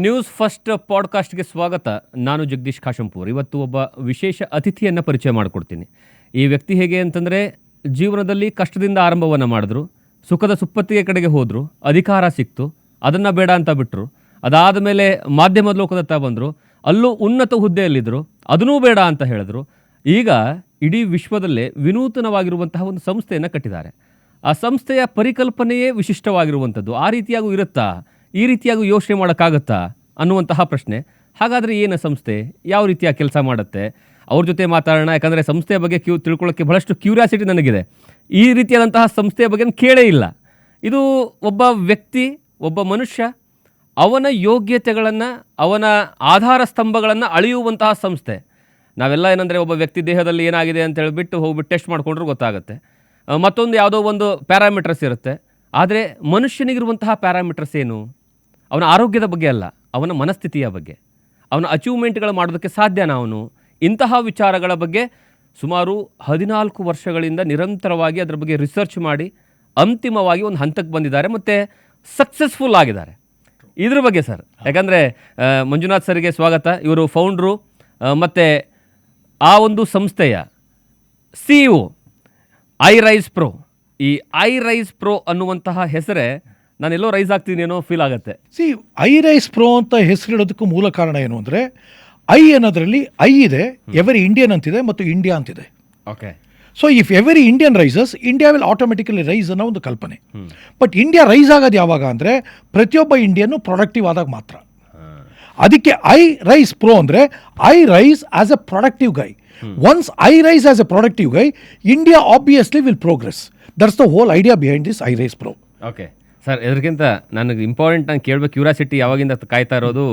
News first ಪಾಡ್ಕಾಸ್ಟ್ಗೆ ಸ್ವಾಗತ. ನಾನು ಜಗದೀಶ್ ಕಾಶಂಪೂರ್. ಇವತ್ತು ಒಬ್ಬ ವಿಶೇಷ ಅತಿಥಿಯನ್ನು ಪರಿಚಯ ಮಾಡಿಕೊಡ್ತೀನಿ. ಈ ವ್ಯಕ್ತಿ ಹೇಗೆ ಅಂತಂದರೆ, ಜೀವನದಲ್ಲಿ ಕಷ್ಟದಿಂದ ಆರಂಭವನ್ನು ಮಾಡಿದ್ರು, ಸುಖದ ಸುಪ್ಪತ್ತಿಗೆ ಕಡೆಗೆ ಹೋದರು, ಅಧಿಕಾರ ಸಿಕ್ತು, ಅದನ್ನು ಬೇಡ ಅಂತ ಬಿಟ್ಟರು. ಅದಾದ ಮೇಲೆ ಮಾಧ್ಯಮ ಲೋಕದತ್ತ ಬಂದರು, ಅಲ್ಲೂ ಉನ್ನತ ಹುದ್ದೆಯಲ್ಲಿದ್ದರು, ಅದನ್ನೂ ಬೇಡ ಅಂತ ಹೇಳಿದ್ರು. ಈಗ ಇಡೀ ವಿಶ್ವದಲ್ಲೇ ವಿನೂತನವಾಗಿರುವಂತಹ ಒಂದು ಸಂಸ್ಥೆಯನ್ನು ಕಟ್ಟಿದ್ದಾರೆ. ಆ ಸಂಸ್ಥೆಯ ಪರಿಕಲ್ಪನೆಯೇ ವಿಶಿಷ್ಟವಾಗಿರುವಂಥದ್ದು. ಆ ರೀತಿಯಾಗೂ ಇರುತ್ತಾ, ಈ ರೀತಿಯಾಗೂ ಯೋಚನೆ ಮಾಡೋಕ್ಕಾಗತ್ತಾ ಅನ್ನುವಂತಹ ಪ್ರಶ್ನೆ. ಹಾಗಾದರೆ ಏನು ಸಂಸ್ಥೆ, ಯಾವ ರೀತಿಯ ಕೆಲಸ ಮಾಡುತ್ತೆ, ಅವ್ರ ಜೊತೆ ಮಾತಾಡೋಣ. ಯಾಕಂದರೆ ಸಂಸ್ಥೆಯ ಬಗ್ಗೆ ತಿಳ್ಕೊಳ್ಳೋಕ್ಕೆ ಬಹಳಷ್ಟು ಕ್ಯೂರಿಯಾಸಿಟಿ ನನಗಿದೆ. ಈ ರೀತಿಯಾದಂತಹ ಸಂಸ್ಥೆಯ ಬಗ್ಗೆ ಕೇಳೇ ಇಲ್ಲ. ಇದು ಒಬ್ಬ ವ್ಯಕ್ತಿ, ಒಬ್ಬ ಮನುಷ್ಯ, ಅವನ ಯೋಗ್ಯತೆಗಳನ್ನು, ಅವನ ಆಧಾರ ಸ್ತಂಭಗಳನ್ನು ಅಳೆಯುವಂತಹ ಸಂಸ್ಥೆ. ನಾವೆಲ್ಲ ಏನಂದರೆ, ಒಬ್ಬ ವ್ಯಕ್ತಿ ದೇಹದಲ್ಲಿ ಏನಾಗಿದೆ ಅಂತ ಹೇಳಿಬಿಟ್ಟು ಹೋಗ್ಬಿಟ್ಟು ಟೆಸ್ಟ್ ಮಾಡಿಕೊಂಡ್ರೂ ಗೊತ್ತಾಗುತ್ತೆ. ಮತ್ತೊಂದು ಯಾವುದೋ ಒಂದು ಪ್ಯಾರಾಮೀಟರ್ಸ್ ಇರುತ್ತೆ. ಆದರೆ ಮನುಷ್ಯನಿಗಿರುವಂತಹ ಪ್ಯಾರಾಮೀಟರ್ಸ್ ಏನು? ಅವನ ಆರೋಗ್ಯದ ಬಗ್ಗೆ ಅಲ್ಲ, ಅವನ ಮನಸ್ಥಿತಿಯ ಬಗ್ಗೆ, ಅವನ ಅಚೀವ್ಮೆಂಟ್ಗಳು ಮಾಡೋದಕ್ಕೆ ಸಾಧ್ಯನಾ ಅವನು? ಇಂತಹ ವಿಚಾರಗಳ ಬಗ್ಗೆ ಸುಮಾರು 14 ವರ್ಷಗಳಿಂದ ನಿರಂತರವಾಗಿ ಅದರ ಬಗ್ಗೆ ರಿಸರ್ಚ್ ಮಾಡಿ ಅಂತಿಮವಾಗಿ ಒಂದು ಹಂತಕ್ಕೆ ಬಂದಿದ್ದಾರೆ ಮತ್ತು ಸಕ್ಸಸ್ಫುಲ್ ಆಗಿದ್ದಾರೆ. ಇದ್ರ ಬಗ್ಗೆ ಸರ್, ಯಾಕಂದರೆ ಮಂಜುನಾಥ್ ಸರ್ಗೆ ಸ್ವಾಗತ. ಇವರು ಫೌಂಡ್ರು ಮತ್ತು ಆ ಒಂದು ಸಂಸ್ಥೆಯ CEO iRise Pro. ಈ iRise Pro ಅನ್ನುವಂತಹ ಹೆಸರೇ ನಾನೆಲ್ಲೋ ರೈಸ್ ಆಗ್ತೀನಿ ಫೀಲ್ ಆಗುತ್ತೆ. iRise Pro ಅಂತ ಹೆಸರಿಡೋದಕ್ಕೂ ಮೂಲ ಕಾರಣ ಏನು ಅಂದರೆ, ಅನ್ನೋದ್ರಲ್ಲಿ ಇದೆ, ಎವರಿ ಇಂಡಿಯನ್ ಅಂತಿದೆ ಮತ್ತು ಇಂಡಿಯಾ ಅಂತಿದೆ. Okay. So if every Indian rises, India will automatically rise ಅನ್ನೋ ಒಂದು ಕಲ್ಪನೆ. ಬಟ್ ಇಂಡಿಯಾ ರೈಸ್ ಆಗೋದು ಯಾವಾಗ ಅಂದರೆ, ಪ್ರತಿಯೊಬ್ಬ ಇಂಡಿಯನ್ನು ಪ್ರೊಡಕ್ಟಿವ್ ಆದಾಗ ಮಾತ್ರ. ಅದಕ್ಕೆ iRise Pro ಅಂದರೆ I rise as a productive guy. Once I rise as a productive guy, India obviously will progress. That's the whole idea behind this iRise Pro. Okay sir, ಇದಕ್ಕಿಂತ ನನಗೆ important ನಾನು ಕೇಳಬೇಕು, curiosity ಯಾವಾಗಿಂದ ಕಾಯ್ತಾ ಇರೋದು,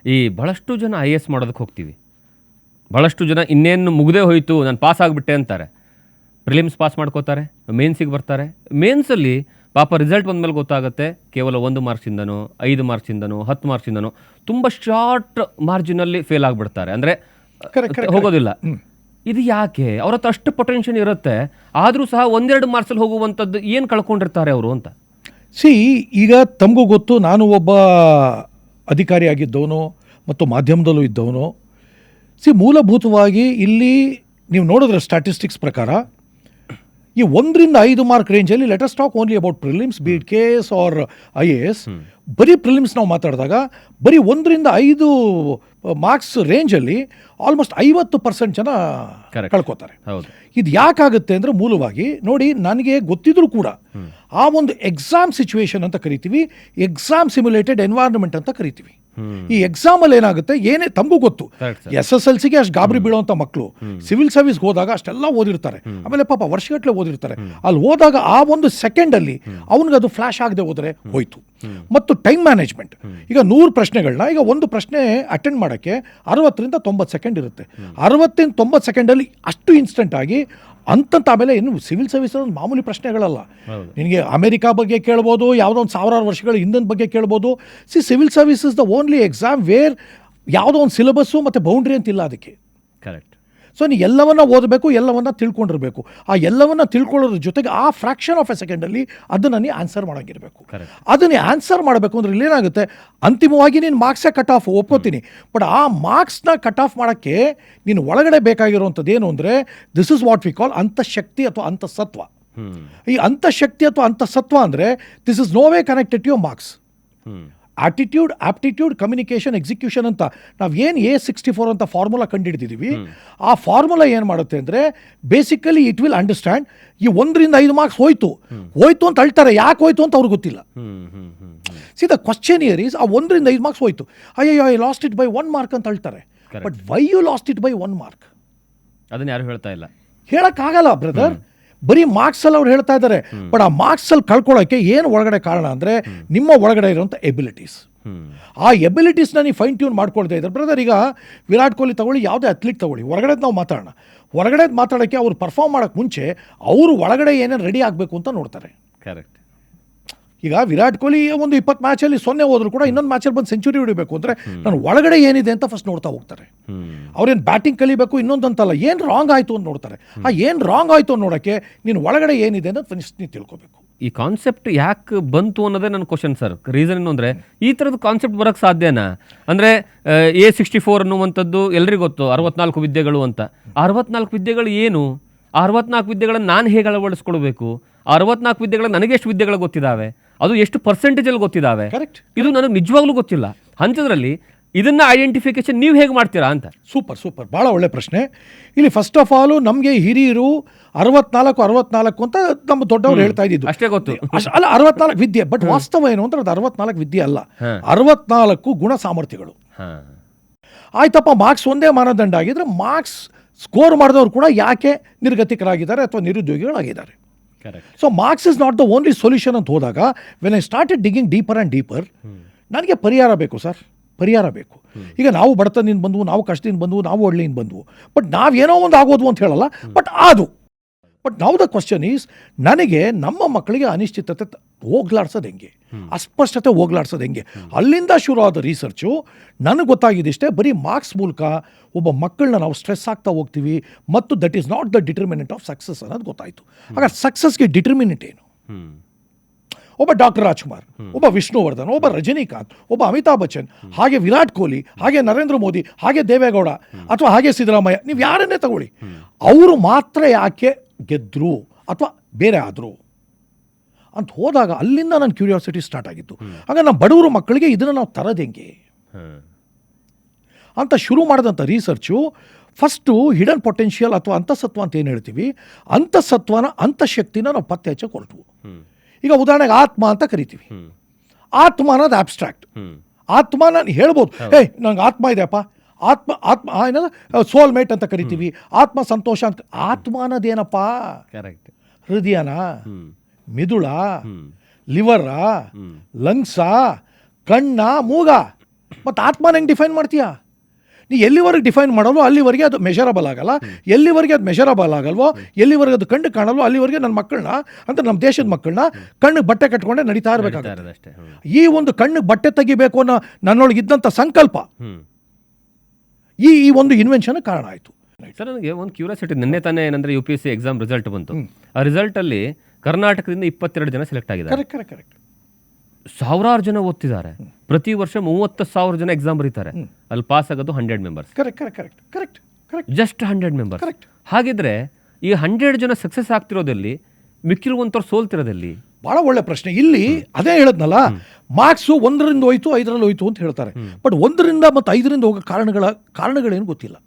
ಈ ಭಾಳಷ್ಟು ಜನ IAS ಮಾಡೋದಕ್ಕೆ ಹೋಗ್ತೀವಿ. ಭಾಳಷ್ಟು ಜನ ಇನ್ನೇನು ಮುಗ್ದೇ ಹೋಯಿತು, ನಾನು ಪಾಸ್ ಆಗಿಬಿಟ್ಟೆ ಅಂತಾರೆ. ಪ್ರಿಲಿಮ್ಸ್ ಪಾಸ್ ಮಾಡ್ಕೋತಾರೆ, ಮೇನ್ಸಿಗೆ ಬರ್ತಾರೆ. ಮೇನ್ಸಲ್ಲಿ ಪಾಪ ರಿಸಲ್ಟ್ ಬಂದಮೇಲೆ ಗೊತ್ತಾಗುತ್ತೆ, ಕೇವಲ 1 ಮಾರ್ಕ್ಸಿಂದನೋ 5 ಮಾರ್ಕ್ಸಿಂದನೋ 10 ಮಾರ್ಕ್ಸಿಂದನೋ ತುಂಬ ಶಾರ್ಟ್ ಮಾರ್ಜಿನಲ್ಲಿ ಫೇಲ್ ಆಗಿಬಿಡ್ತಾರೆ. ಅಂದರೆ ಹೋಗೋದಿಲ್ಲ. ಇದು ಯಾಕೆ? ಅವ್ರ ಹತ್ರ ಅಷ್ಟು ಪೊಟೆನ್ಷಿಯಲ್ ಇರುತ್ತೆ, ಆದರೂ ಸಹ 1-2 ಮಾರ್ಕ್ಸಲ್ಲಿ ಹೋಗುವಂಥದ್ದು ಏನು ಕಳ್ಕೊಂಡಿರ್ತಾರೆ ಅವರು ಅಂತ. ಈಗ ತಮಗೂ ಗೊತ್ತು, ನಾನು ಒಬ್ಬ ಅಧಿಕಾರಿಯಾಗಿದ್ದವನು ಮತ್ತು ಮಾಧ್ಯಮದಲ್ಲೂ ಇದ್ದವನು. ಮೂಲಭೂತವಾಗಿ ಇಲ್ಲಿ ನೀವು ನೋಡಿದ್ರೆ ಸ್ಟ್ಯಾಟಿಸ್ಟಿಕ್ಸ್ ಪ್ರಕಾರ ಈ 1-5 ಮಾರ್ಕ್ ರೇಂಜಲ್ಲಿ, let us talk only about prelims, be it KS or IAS. ಬರೀ ಪ್ರಿಲಿಮ್ಸ್ ನಾವು ಮಾತಾಡಿದಾಗ ಬರೀ 1-5 ಮಾರ್ಕ್ಸ್ ರೇಂಜಲ್ಲಿ ಆಲ್ಮೋಸ್ಟ್ 50% ಜನ ಕಳ್ಕೊತಾರೆ. ಇದು ಯಾಕಾಗುತ್ತೆ ಅಂದರೆ, ಮೂಲವಾಗಿ ನೋಡಿ, ನನಗೆ ಗೊತ್ತಿದ್ರು ಕೂಡ ಆ ಒಂದು ಎಕ್ಸಾಮ್ ಸಿಚುವೇಶನ್ ಅಂತ ಕರಿತೀವಿ, ಎಕ್ಸಾಮ್ ಸಿಮ್ಯುಲೇಟೆಡ್ ಎನ್ವೈರನ್ಮೆಂಟ್ ಅಂತ ಕರಿತೀವಿ. ಈ ಎಕ್ಸಾಮಲ್ಲಿ ಏನಾಗುತ್ತೆ, ಏನೇ ತಮಗೂ ಗೊತ್ತು, SSLCಗೆ ಅಷ್ಟು ಗಾಬರಿ ಬೀಳೋಂಥ ಮಕ್ಕಳು ಸಿವಿಲ್ ಸರ್ವಿಸ್ಗೆ ಹೋದಾಗ ಅಷ್ಟೆಲ್ಲ ಓದಿರ್ತಾರೆ, ಆಮೇಲೆ ಪಾಪ ವರ್ಷಗಟ್ಟಲೆ ಓದಿರ್ತಾರೆ. ಅಲ್ಲಿ ಹೋದಾಗ ಆ ಒಂದು ಸೆಕೆಂಡಲ್ಲಿ ಅವನಿಗೆ ಅದು ಫ್ಲಾಶ್ ಆಗದೆ ಹೋದರೆ ಹೋಯ್ತು. ಮತ್ತು ಟೈಮ್ ಮ್ಯಾನೇಜ್ಮೆಂಟ್, ಈಗ 100 ಪ್ರಶ್ನೆಗಳನ್ನ, ಈಗ ಒಂದು ಪ್ರಶ್ನೆ ಅಟೆಂಡ್ ಮಾಡೋಕ್ಕೆ 60ರಿಂದ 90 ಸೆಕೆಂಡ್ ಇರುತ್ತೆ. 60-90 ಸೆಕೆಂಡಲ್ಲಿ ಅಷ್ಟು ಇನ್ಸ್ಟೆಂಟ್ ಆಗಿ ಅಂತಂತ. ಆಮೇಲೆ ಏನು ಸಿವಿಲ್ ಸರ್ವಿಸ್ ಮಾಮೂಲಿ ಪ್ರಶ್ನೆಗಳಲ್ಲ. ನಿನಗೆ ಅಮೆರಿಕಾ ಬಗ್ಗೆ ಕೇಳ್ಬೋದು, ಯಾವುದೋ ಒಂದು 1000 ವರ್ಷಗಳ ಹಿಂದಿನ ಬಗ್ಗೆ ಕೇಳ್ಬೋದು. Civil service is the only exam where ಯಾವುದೋ ಒಂದು ಸಿಲೆಬಸ್ಸು ಮತ್ತು ಬೌಂಡ್ರಿ ಅಂತಿಲ್ಲ ಅದಕ್ಕೆ. ಕರೆಕ್ಟ್. ಸೊ ನೀ ಎಲ್ಲವನ್ನ ಓದಬೇಕು, ಎಲ್ಲವನ್ನ ತಿಳ್ಕೊಂಡಿರಬೇಕು. ಆ ಎಲ್ಲವನ್ನ ತಿಳ್ಕೊಳ್ಳೋದ್ರ ಜೊತೆಗೆ ಆ ಫ್ರಾಕ್ಷನ್ ಆಫ್ ಎ ಸೆಕೆಂಡಲ್ಲಿ ಅದನ್ನು ನೀ ಆನ್ಸರ್ ಮಾಡೋಂಗಿರಬೇಕು. ಅದನ್ನೇ ಆನ್ಸರ್ ಮಾಡಬೇಕು ಅಂದರೆ ಇಲ್ಲೇನಾಗುತ್ತೆ, ಅಂತಿಮವಾಗಿ ನೀನು ಮಾರ್ಕ್ಸೇ ಕಟ್ ಆಫ್, ಒಪ್ಕೋತೀನಿ. ಬಟ್ ಆ ಮಾರ್ಕ್ಸ್ನ ಕಟ್ ಆಫ್ ಮಾಡೋಕ್ಕೆ ನೀನು ಒಳಗಡೆ ಬೇಕಾಗಿರುವಂಥದ್ದು ಏನು ಅಂದರೆ, this is what we call ಅಂತಃಶಕ್ತಿ ಅಥವಾ ಅಂತಃಸತ್ವ. ಈ ಅಂತಃಶಕ್ತಿ ಅಥವಾ ಅಂತಃಸತ್ವ ಅಂದರೆ this is no way connected to your marks. Attitude, aptitude, communication, execution ಅಂತ ನಾವು ಏನು A64 ಅಂತ ಫಾರ್ಮುಲಾ ಕಂಡುಹಿಡಿದಿದ್ದೀವಿ, ಆ ಫಾರ್ಮುಲಾ ಏನು ಮಾಡುತ್ತೆ ಅಂದರೆ, ಬೇಸಿಕಲಿ ಇಟ್ ವಿಲ್ ಅಂಡರ್ಸ್ಟ್ಯಾಂಡ್. ಈ 1-5 ಮಾರ್ಕ್ಸ್ ಹೋಯ್ತು ಅಂತ ಅಳ್ತಾರೆ, ಯಾಕೆ ಹೋಯ್ತು ಅಂತ ಅವ್ರಿಗೆ ಗೊತ್ತಿಲ್ಲ. ದ ಕ್ವಶ್ಚನ್ ಹಿಯರ್ ಈಸ್, ಆ 1-5 ಮಾರ್ಕ್ಸ್ ಹೋಯ್ತು, ಅಯ್ಯೋ I lost it by 1 mark ಅಂತ ಅಳ್ತಾರೆ. But why you lost it by 1 mark? ಅದನ್ನ ಯಾರು ಹೇಳ್ತಾ ಇಲ್ಲ, ಹೇಳಕ್ಕಾಗಲ್ಲ ಬ್ರದರ್. ಬರೀ ಮಾರ್ಕ್ಸಲ್ಲಿ ಅವ್ರು ಹೇಳ್ತಾ ಇದ್ದಾರೆ. ಬಟ್ ಆ ಮಾರ್ಕ್ಸಲ್ಲಿ ಕಳ್ಕೊಳ್ಳೋಕ್ಕೆ ಏನು ಒಳಗಡೆ ಕಾರಣ ಅಂದರೆ, ನಿಮ್ಮ ಒಳಗಡೆ ಇರುವಂಥ ಎಬಿಲಿಟೀಸ್. ಆ ಎಬಿಲಿಟೀಸ್ನ ನೀವು ಫೈನ್ ಟ್ಯೂನ್ ಮಾಡ್ಕೊಳ್ತಾ ಇದ್ದಾರೆ ಬ್ರದರ್. ಈಗ ವಿರಾಟ್ ಕೊಹ್ಲಿ ತಗೊಳ್ಳಿ, ಯಾವುದೇ ಅಥ್ಲೀಟ್ ತಗೊಳ್ಳಿ, ಹೊರಗಡೆ ನಾವು ಮಾತಾಡೋಣ. ಹೊರಗಡೆ ಮಾತಾಡೋಕ್ಕೆ ಅವ್ರು ಪರ್ಫಾರ್ಮ್ ಮಾಡೋಕ್ಕೆ ಮುಂಚೆ ಅವರು ಒಳಗಡೆ ಏನೇನು ರೆಡಿ ಆಗಬೇಕು ಅಂತ ನೋಡ್ತಾರೆ. ಕರೆಕ್ಟ್. ಈಗ ವಿರಾಟ್ ಕೊಹ್ಲಿ ಒಂದು 20 ಮ್ಯಾಚಲ್ಲಿ 0 ಹೋದ್ರು ಕೂಡ ಇನ್ನೊಂದು ಮ್ಯಾಚಲ್ಲಿ ಬಂದು ಸೆಂಚುರಿ ಹೊಡಿಬೇಕು ಅಂದರೆ ನಾನು ಒಳಗಡೆ ಏನಿದೆ ಅಂತ ಫಸ್ಟ್ ನೋಡ್ತಾ ಹೋಗ್ತಾರೆ. ಅವ್ರೇನು ಬ್ಯಾಟಿಂಗ್ ಕಲಿಬೇಕು ಇನ್ನೊಂದಂತಲ್ಲ, ಏನು ರಾಂಗ್ ಆಯಿತು ಅಂತ ನೋಡ್ತಾರೆ. ಆ ಏನು ರಾಂಗ್ ಆಯಿತು ಅಂತ ನೋಡೋಕ್ಕೆ ನೀನು ಒಳಗಡೆ ಏನಿದೆ ಅಂತ ಫಸ್ಟ್ ನೀನು ತಿಳ್ಕೊಬೇಕು. ಈ ಕಾನ್ಸೆಪ್ಟ್ ಯಾಕೆ ಬಂತು ಅನ್ನೋದೇ ನನ್ನ ಕ್ವಶನ್ ಸರ್. ರೀಸನ್ ಏನು ಅಂದರೆ ಈ ಥರದ್ದು ಕಾನ್ಸೆಪ್ಟ್ ಬರೋಕ್ಕೆ ಸಾಧ್ಯನಾ? ಅಂದರೆ A64 ಅನ್ನುವಂಥದ್ದು ಎಲ್ರಿಗೂ ಗೊತ್ತು, 64 ವಿದ್ಯೆಗಳು ಅಂತ. 64 ವಿದ್ಯೆಗಳು ಏನು? 64 ವಿದ್ಯೆಗಳನ್ನು ನಾನು ಹೇಗೆ ಅಳವಡಿಸ್ಕೊಳ್ಬೇಕು? 64 ವಿದ್ಯೆಗಳು ನನಗೆ ಎಷ್ಟು ವಿದ್ಯೆಗಳು ಗೊತ್ತಿದ್ದಾವೆ, ಅದು ಎಷ್ಟು ಪರ್ಸೆಂಟೇಜಲ್ಲಿ ಗೊತ್ತಿದ್ದಾವೆ, ಕರೆಕ್ಟ್. ಇದು ನನಗೆ ನಿಜವಾಗ್ಲೂ ಗೊತ್ತಿಲ್ಲ. ಅಂಥದ್ರಲ್ಲಿ ಇದನ್ನ ಐಡೆಂಟಿಫಿಕೇಶನ್ ನೀವು ಹೇಗೆ ಮಾಡ್ತೀರಾ ಅಂತ. ಸೂಪರ್ ಭಾಳ ಒಳ್ಳೆ ಪ್ರಶ್ನೆ. ಇಲ್ಲಿ ಫಸ್ಟ್ ಆಫ್ ಆಲ್ ನಮಗೆ ಹಿರಿಯರು 64 ಅಂತ ನಮ್ಮ ದೊಡ್ಡವರು ಹೇಳ್ತಾ ಇದ್ದಿದ್ದು ಅಷ್ಟೇ ಗೊತ್ತು. ಅಲ್ಲ, 64 ವಿದ್ಯೆ. ಬಟ್ ವಾಸ್ತವ ಏನು ಅಂದ್ರೆ ಅದು 64 ವಿದ್ಯೆ ಅಲ್ಲ, 64 ಗುಣ ಸಾಮರ್ಥ್ಯಗಳು. ಆಯ್ತಪ್ಪ, ಮಾರ್ಕ್ಸ್ ಒಂದೇ ಮಾನದಂಡ ಆಗಿದ್ರೆ ಮಾರ್ಕ್ಸ್ ಸ್ಕೋರ್ ಮಾಡಿದವರು ಕೂಡ ಯಾಕೆ ನಿರ್ಗತಿಕರಾಗಿದ್ದಾರೆ ಅಥವಾ ನಿರುದ್ಯೋಗಿಗಳಾಗಿದ್ದಾರೆ? So marks is not the only solution ಅಂತ ಹೋದಾಗ when I started digging deeper and deeper, ನನಗೆ ಪರಿಹಾರ ಬೇಕು ಸರ್, ಪರಿಹಾರ ಬೇಕು. ಈಗ ನಾವು ಬಡತನದಿಂದ ಬಂದ್ವು, ನಾವು ಕಷ್ಟದಿಂದ ಬಂದ್ವು, ನಾವು ಹಳ್ಳಿಯಿಂದ ಬಂದ್ವು. ಬಟ್ ನಾವೇನೋ ಒಂದು ಆಗೋದು ಅಂತ ಹೇಳಲ್ಲ, ಬಟ್ ಅದು. But now the question is, ನನಗೆ ನಮ್ಮ ಮಕ್ಕಳಿಗೆ ಅನಿಶ್ಚಿತತೆ ಹೋಗ್ಲಾಡ್ಸೋದು ಹೆಂಗೆ, ಅಸ್ಪಷ್ಟತೆ ಹೋಗ್ಲಾಡ್ಸೋದು ಹೆಂಗೆ? ಅಲ್ಲಿಂದ ಶುರು ಆದ ರಿಸರ್ಚು ನನಗೆ ಗೊತ್ತಾಗಿದ್ದಿಷ್ಟೇ, ಬರೀ ಮಾರ್ಕ್ಸ್ ಮೂಲಕ ಒಬ್ಬ ಮಕ್ಕಳನ್ನ ನಾವು ಸ್ಟ್ರೆಸ್ ಆಗ್ತಾ ಹೋಗ್ತೀವಿ ಮತ್ತು that is not the determinant of success ಅನ್ನೋದು ಗೊತ್ತಾಯಿತು. ಹಾಗಾದ್ರೆ ಸಕ್ಸಸ್ಗೆ ಡಿಟರ್ಮಿನೆಂಟ್ ಏನು? ಒಬ್ಬ ಡಾಕ್ಟರ್ ರಾಜ್ಕುಮಾರ್, ಒಬ್ಬ ವಿಷ್ಣುವರ್ಧನ್, ಒಬ್ಬ ರಜನಿಕಾಂತ್, ಒಬ್ಬ ಅಮಿತಾಬ್ ಬಚ್ಚನ್, ಹಾಗೆ ವಿರಾಟ್ ಕೊಹ್ಲಿ, ಹಾಗೆ ನರೇಂದ್ರ ಮೋದಿ, ಹಾಗೆ ದೇವೇಗೌಡ ಅಥವಾ ಹಾಗೆ ಸಿದ್ದರಾಮಯ್ಯ, ನೀವು ಯಾರನ್ನೇ ತಗೊಳ್ಳಿ, ಅವರು ಮಾತ್ರ ಯಾಕೆ ಗೆದ್ರು ಅಥವಾ ಬೇರೆ ಆದರು ಅಂತ ಹೋದಾಗ ಅಲ್ಲಿಂದ ನನ್ನ ಕ್ಯೂರಿಯಾಸಿಟಿ ಸ್ಟಾರ್ಟ್ ಆಗಿತ್ತು. ಆಗ ನಮ್ಮ ಬಡವರು ಮಕ್ಕಳಿಗೆ ಇದನ್ನು ನಾವು ತರೋದು ಹೆಂಗೆ ಅಂತ ಶುರು ಮಾಡಿದಂಥ ರಿಸರ್ಚು ಫಸ್ಟು ಹಿಡನ್ ಪೊಟೆನ್ಷಿಯಲ್ ಅಥವಾ ಅಂತಸತ್ವ ಅಂತ ಏನು ಹೇಳ್ತೀವಿ, ಅಂತಸತ್ವನ ಅಂತಶಕ್ತಿನ ನಾವು ಪತ್ತೆ ಹಚ್ಚಕ್ಕೆ ಹೊರಟು. ಈಗ ಉದಾಹರಣೆಗೆ ಆತ್ಮ ಅಂತ ಕರಿತೀವಿ. ಆತ್ಮ ಅನ್ನೋದು ಆಬ್ಸ್ಟ್ರಾಕ್ಟ್. ಆತ್ಮ ನಾನು ಹೇಳ್ಬೋದು, ನಂಗೆ ಆತ್ಮ ಇದೆಯಪ್ಪ, ಆತ್ಮ ಏನದು ಸೋಲ್ಮೇಟ್ ಅಂತ ಕರಿತೀವಿ, ಆತ್ಮ ಸಂತೋಷ ಅಂತ. ಆತ್ಮ ಅನ್ನೋದೇನಪ್ಪ? ಕರೆಕ್ಟ್. ಹೃದಯನ, ಮಿದುಳ, ಲಿವರ, ಲಂಗ್ಸಾ, ಕಣ್ಣ, ಮೂಗ. ಮತ್ತು ಆತ್ಮನ ಹೆಂಗೆ ಡಿಫೈನ್ ಮಾಡ್ತೀಯಾ? ನೀ ಎಲ್ಲಿವರೆಗೆ ಡಿಫೈನ್ ಮಾಡಲ್ವೋ ಅಲ್ಲಿವರೆಗೆ ಅದು ಮೆಷರಬಲ್ ಆಗಲ್ಲ. ಎಲ್ಲಿವರೆಗೆ ಅದು ಮೆಷರಬಲ್ ಆಗಲ್ವೋ, ಎಲ್ಲಿವರೆಗೆ ಅದು ಕಣ್ಣು ಕಾಣಲ್ವೋ ಅಲ್ಲಿವರೆಗೆ ನನ್ನ ಮಕ್ಕಳನ್ನ, ಅಂತ ನಮ್ಮ ದೇಶದ ಮಕ್ಕಳನ್ನ ಕಣ್ಣಿಗೆ ಬಟ್ಟೆ ಕಟ್ಕೊಂಡೆ ನಡೀತಾ ಇರಬೇಕಾಗುತ್ತೆ. ಈ ಒಂದು ಕಣ್ಣಿಗೆ ಬಟ್ಟೆ ತೆಗಿಬೇಕು ಅನ್ನೋ ನನ್ನೊಳಗೆ ಇದ್ದಂಥ ಸಂಕಲ್ಪ ಈ ಒಂದು ಇನ್ವೆನ್ಷನ್ ಕಾರಣ ಆಯಿತು. ಸರ್, ನನಗೆ ಒಂದು ಕ್ಯೂರಿಯಾಸಿಟಿ. ನಿನ್ನೆ ತಾನೇ ಏನಂದರೆ UPSC ಎಕ್ಸಾಮ್ ರಿಸಲ್ಟ್ ಬಂತು. ಆ ರಿಸಲ್ಟಲ್ಲಿ ಕರ್ನಾಟಕದಿಂದ 22 ಜನ ಸೆಲೆಕ್ಟ್ ಆಗಿದ್ದಾರೆ. ಕರೆಕ್ಟ್. ಸಾವಿರಾರು ಜನ ಓದ್ತಿದ್ದಾರೆ. ಪ್ರತಿ ವರ್ಷ 30,000 ಜನ ಎಕ್ಸಾಮ್ ಬರೀತಾರೆ. ಅಲ್ಲಿ ಪಾಸ್ ಆಗೋದು 100 ಮೆಂಬರ್ಸ್. ಕರೆಕ್ಟ್. Just 100 members. ಹಾಗಿದ್ರೆ ಈ 100 ಜನ ಸಕ್ಸಸ್ ಆಗ್ತಿರೋದಲ್ಲಿ ಮಿಕ್ಕಿರುವಂಥವ್ರು ಸೋಲ್ತಿರೋದಲ್ಲಿ? ಭಾಳ ಒಳ್ಳೆ ಪ್ರಶ್ನೆ. ಇಲ್ಲಿ ಅದೇ ಹೇಳದ್ನಲ್ಲ, ಮಾರ್ಕ್ಸು 1ರಿಂದ ಹೋಯ್ತು 5ರಲ್ಲಿ ಹೋಯ್ತು ಅಂತ ಹೇಳ್ತಾರೆ. ಬಟ್ 1ರಿಂದ ಮತ್ತು 5ರಿಂದ ಹೋಗೋ ಕಾರಣಗಳೇನು ಗೊತ್ತಿಲ್ಲ.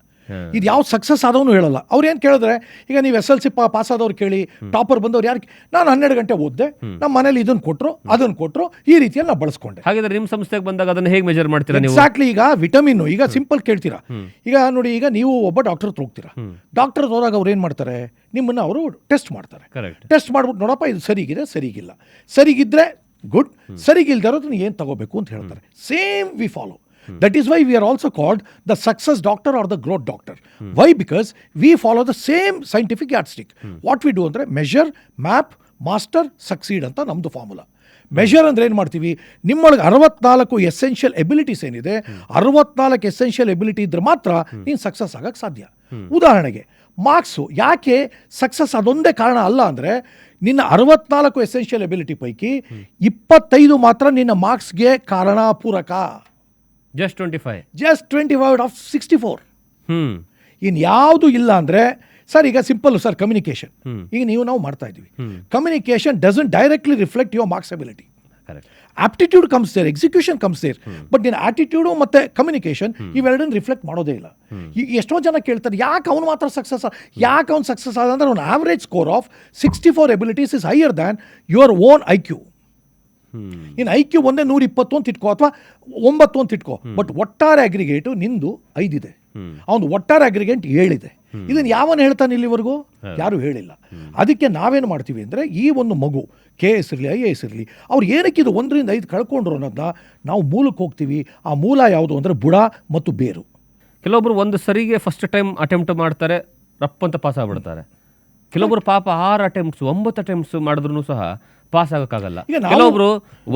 ಇದು ಯಾವ ಸಕ್ಸಸ್ ಆದವನು ಹೇಳಲ್ಲ. ಅವ್ರು ಏನು ಕೇಳಿದ್ರೆ, ಈಗ ನೀವು SLC ಪಾಸ್ ಆದವ್ರು ಕೇಳಿ, ಟಾಪರ್ ಬಂದವ್ರು ಯಾರು, ನಾನು 12 ಗಂಟೆ ಓದಿದೆ, ನಮ್ಮ ಮನೇಲಿ ಇದನ್ನು ಕೊಟ್ಟರು ಅದನ್ನು ಕೊಟ್ಟರು, ಈ ರೀತಿಯಲ್ಲಿ ನಾವು ಬಳಸ್ಕೊಂಡೆ. ಹಾಗಾದ್ರೆ ನಿಮ್ಮ ಸಂಸ್ಥೆಗೆ ಬಂದಾಗ ಅದನ್ನು ಹೇಗೆ ಮೆಜರ್ ಮಾಡ್ತೀರಾ ನೀವು? ಎಕ್ಸಾಕ್ಟ್ಲಿ. ಈಗ ವಿಟಮಿನ್, ಈಗ ಸಿಂಪಲ್ ಕೇಳ್ತೀರಾ. ಈಗ ನೋಡಿ, ಈಗ ನೀವು ಒಬ್ಬ ಡಾಕ್ಟರ್ ಹೋಗ್ತೀರಾ. ಡಾಕ್ಟರ್ ಹೋದಾಗ ಅವ್ರು ಏನು ಮಾಡ್ತಾರೆ, ನಿಮ್ಮನ್ನು ಅವರು ಟೆಸ್ಟ್ ಮಾಡ್ತಾರೆ. ಟೆಸ್ಟ್ ಮಾಡ್ಬಿಟ್ಟು, ನೋಡಪ್ಪ ಇದು ಸರಿಗಿದೆ, ಸರಿಗಿಲ್ಲ, ಸರಿಗಿದ್ರೆ ಗುಡ್, ಸರಿಗಿಲ್ದಾರೋ ಅದನ್ನು ಏನು ತಗೋಬೇಕು ಅಂತ ಹೇಳ್ತಾರೆ. Same we follow. That is why we are also called the success doctor or the growth doctor. Why? Because we follow the same scientific yardstick. What we do ಅಂದರೆ measure, map, master, succeed ಅಂತ ನಮ್ಮದು formula. Measure ಅಂದರೆ ಏನು ಮಾಡ್ತೀವಿ, ನಿಮ್ಮೊಳಗೆ 64 essential abilities ಏನಿದೆ, 64 essential ability ಇದ್ರೆ ಮಾತ್ರ ನೀನು ಸಕ್ಸಸ್ ಆಗಕ್ಕೆ ಸಾಧ್ಯ. ಉದಾಹರಣೆಗೆ ಮಾರ್ಕ್ಸು ಯಾಕೆ ಸಕ್ಸಸ್ ಅದೊಂದೇ ಕಾರಣ ಅಲ್ಲ ಅಂದರೆ, ನಿನ್ನ 64 ಎಸೆನ್ಷಿಯಲ್ ಎಬಿಲಿಟಿ ಪೈಕಿ 25 ಮಾತ್ರ ನಿನ್ನ ಮಾರ್ಕ್ಸ್ಗೆ ಕಾರಣ ಪೂರಕ. Just 25 out of 64. ಇನ್ಯಾವುದು ಇಲ್ಲ ಅಂದರೆ, ಸರ್ ಈಗ ಸಿಂಪಲ್ ಸರ್, ಕಮ್ಯುನಿಕೇಷನ್. ಈಗ ನಾವು ಮಾಡ್ತಾ ಇದ್ದೀವಿ. Communication doesn't directly reflect your marks ability. Aptitude comes there, execution comes there. But ನಿನ್ನ ಆಟಿಟ್ಯೂಡು ಮತ್ತು ಕಮ್ಯುನಿಕೇಷನ್ ಇವೆರಡನ್ನು ರಿಫ್ಲೆಕ್ಟ್ ಮಾಡೋದೇ ಇಲ್ಲ. ಈಗ ಎಷ್ಟೋ ಜನ ಕೇಳ್ತಾರೆ, ಯಾಕೆ ಅವ್ನು ಮಾತ್ರ ಸಕ್ಸಸ್, ಯಾಕೆ ಅವ್ನು ಸಕ್ಸಸ್ ಆದ ಅಂದರೆ, ಅವ್ನ average score of 64 abilities is higher than your own IQ. ಇನ್ನು IQ ಒಂದೇ 120 ಅಂತ ಇಟ್ಕೋ ಅಥವಾ 9 ಅಂತ ಇಟ್ಕೋ, ಬಟ್ ಒಟ್ಟಾರೆ ಅಗ್ರಿಗೇಟು ನಿಂದು 5 ಇದೆ, ಅವನು ಒಟ್ಟಾರೆ ಅಗ್ರಿಗೇಟ್ 7 ಇದೆ. ಇದನ್ನು ಯಾವನು ಹೇಳ್ತಾನೆ ಇಲ್ಲಿವರೆಗೂ? ಯಾರು ಹೇಳಿಲ್ಲ. ಅದಕ್ಕೆ ನಾವೇನು ಮಾಡ್ತೀವಿ ಅಂದರೆ, ಈ ಒಂದು ಮಗು KS ಇರಲಿ IAS ಇರಲಿ, ಅವ್ರು ಏನಕ್ಕೆ ಇದು 1ರಿಂದ 5 ಕಳ್ಕೊಂಡ್ರು ಅನ್ನೋದನ್ನ ನಾವು ಮೂಲಕ್ಕೆ ಹೋಗ್ತೀವಿ. ಆ ಮೂಲ ಯಾವುದು ಅಂದರೆ ಬುಡ ಮತ್ತು ಬೇರು. ಕೆಲವೊಬ್ರು ಒಂದು ಸರಿಗೆ ಫಸ್ಟ್ ಟೈಮ್ ಅಟೆಂಪ್ಟ್ ಮಾಡ್ತಾರೆ, ರಪ್ ಅಂತ ಪಾಸ್ ಆಗ್ಬಿಡ್ತಾರೆ. ಕೆಲವೊಬ್ರು ಪಾಪ 6 ಅಟೆಂಪ್ಟ್ಸ್ 9 ಅಟೆಂಪ್ಟ್ಸ್ ಮಾಡಿದ್ರು ಸಹ ಪಾಸ್ ಆಗೋಕ್ಕಾಗಲ್ಲ. ಕೆಲವೊಬ್ರು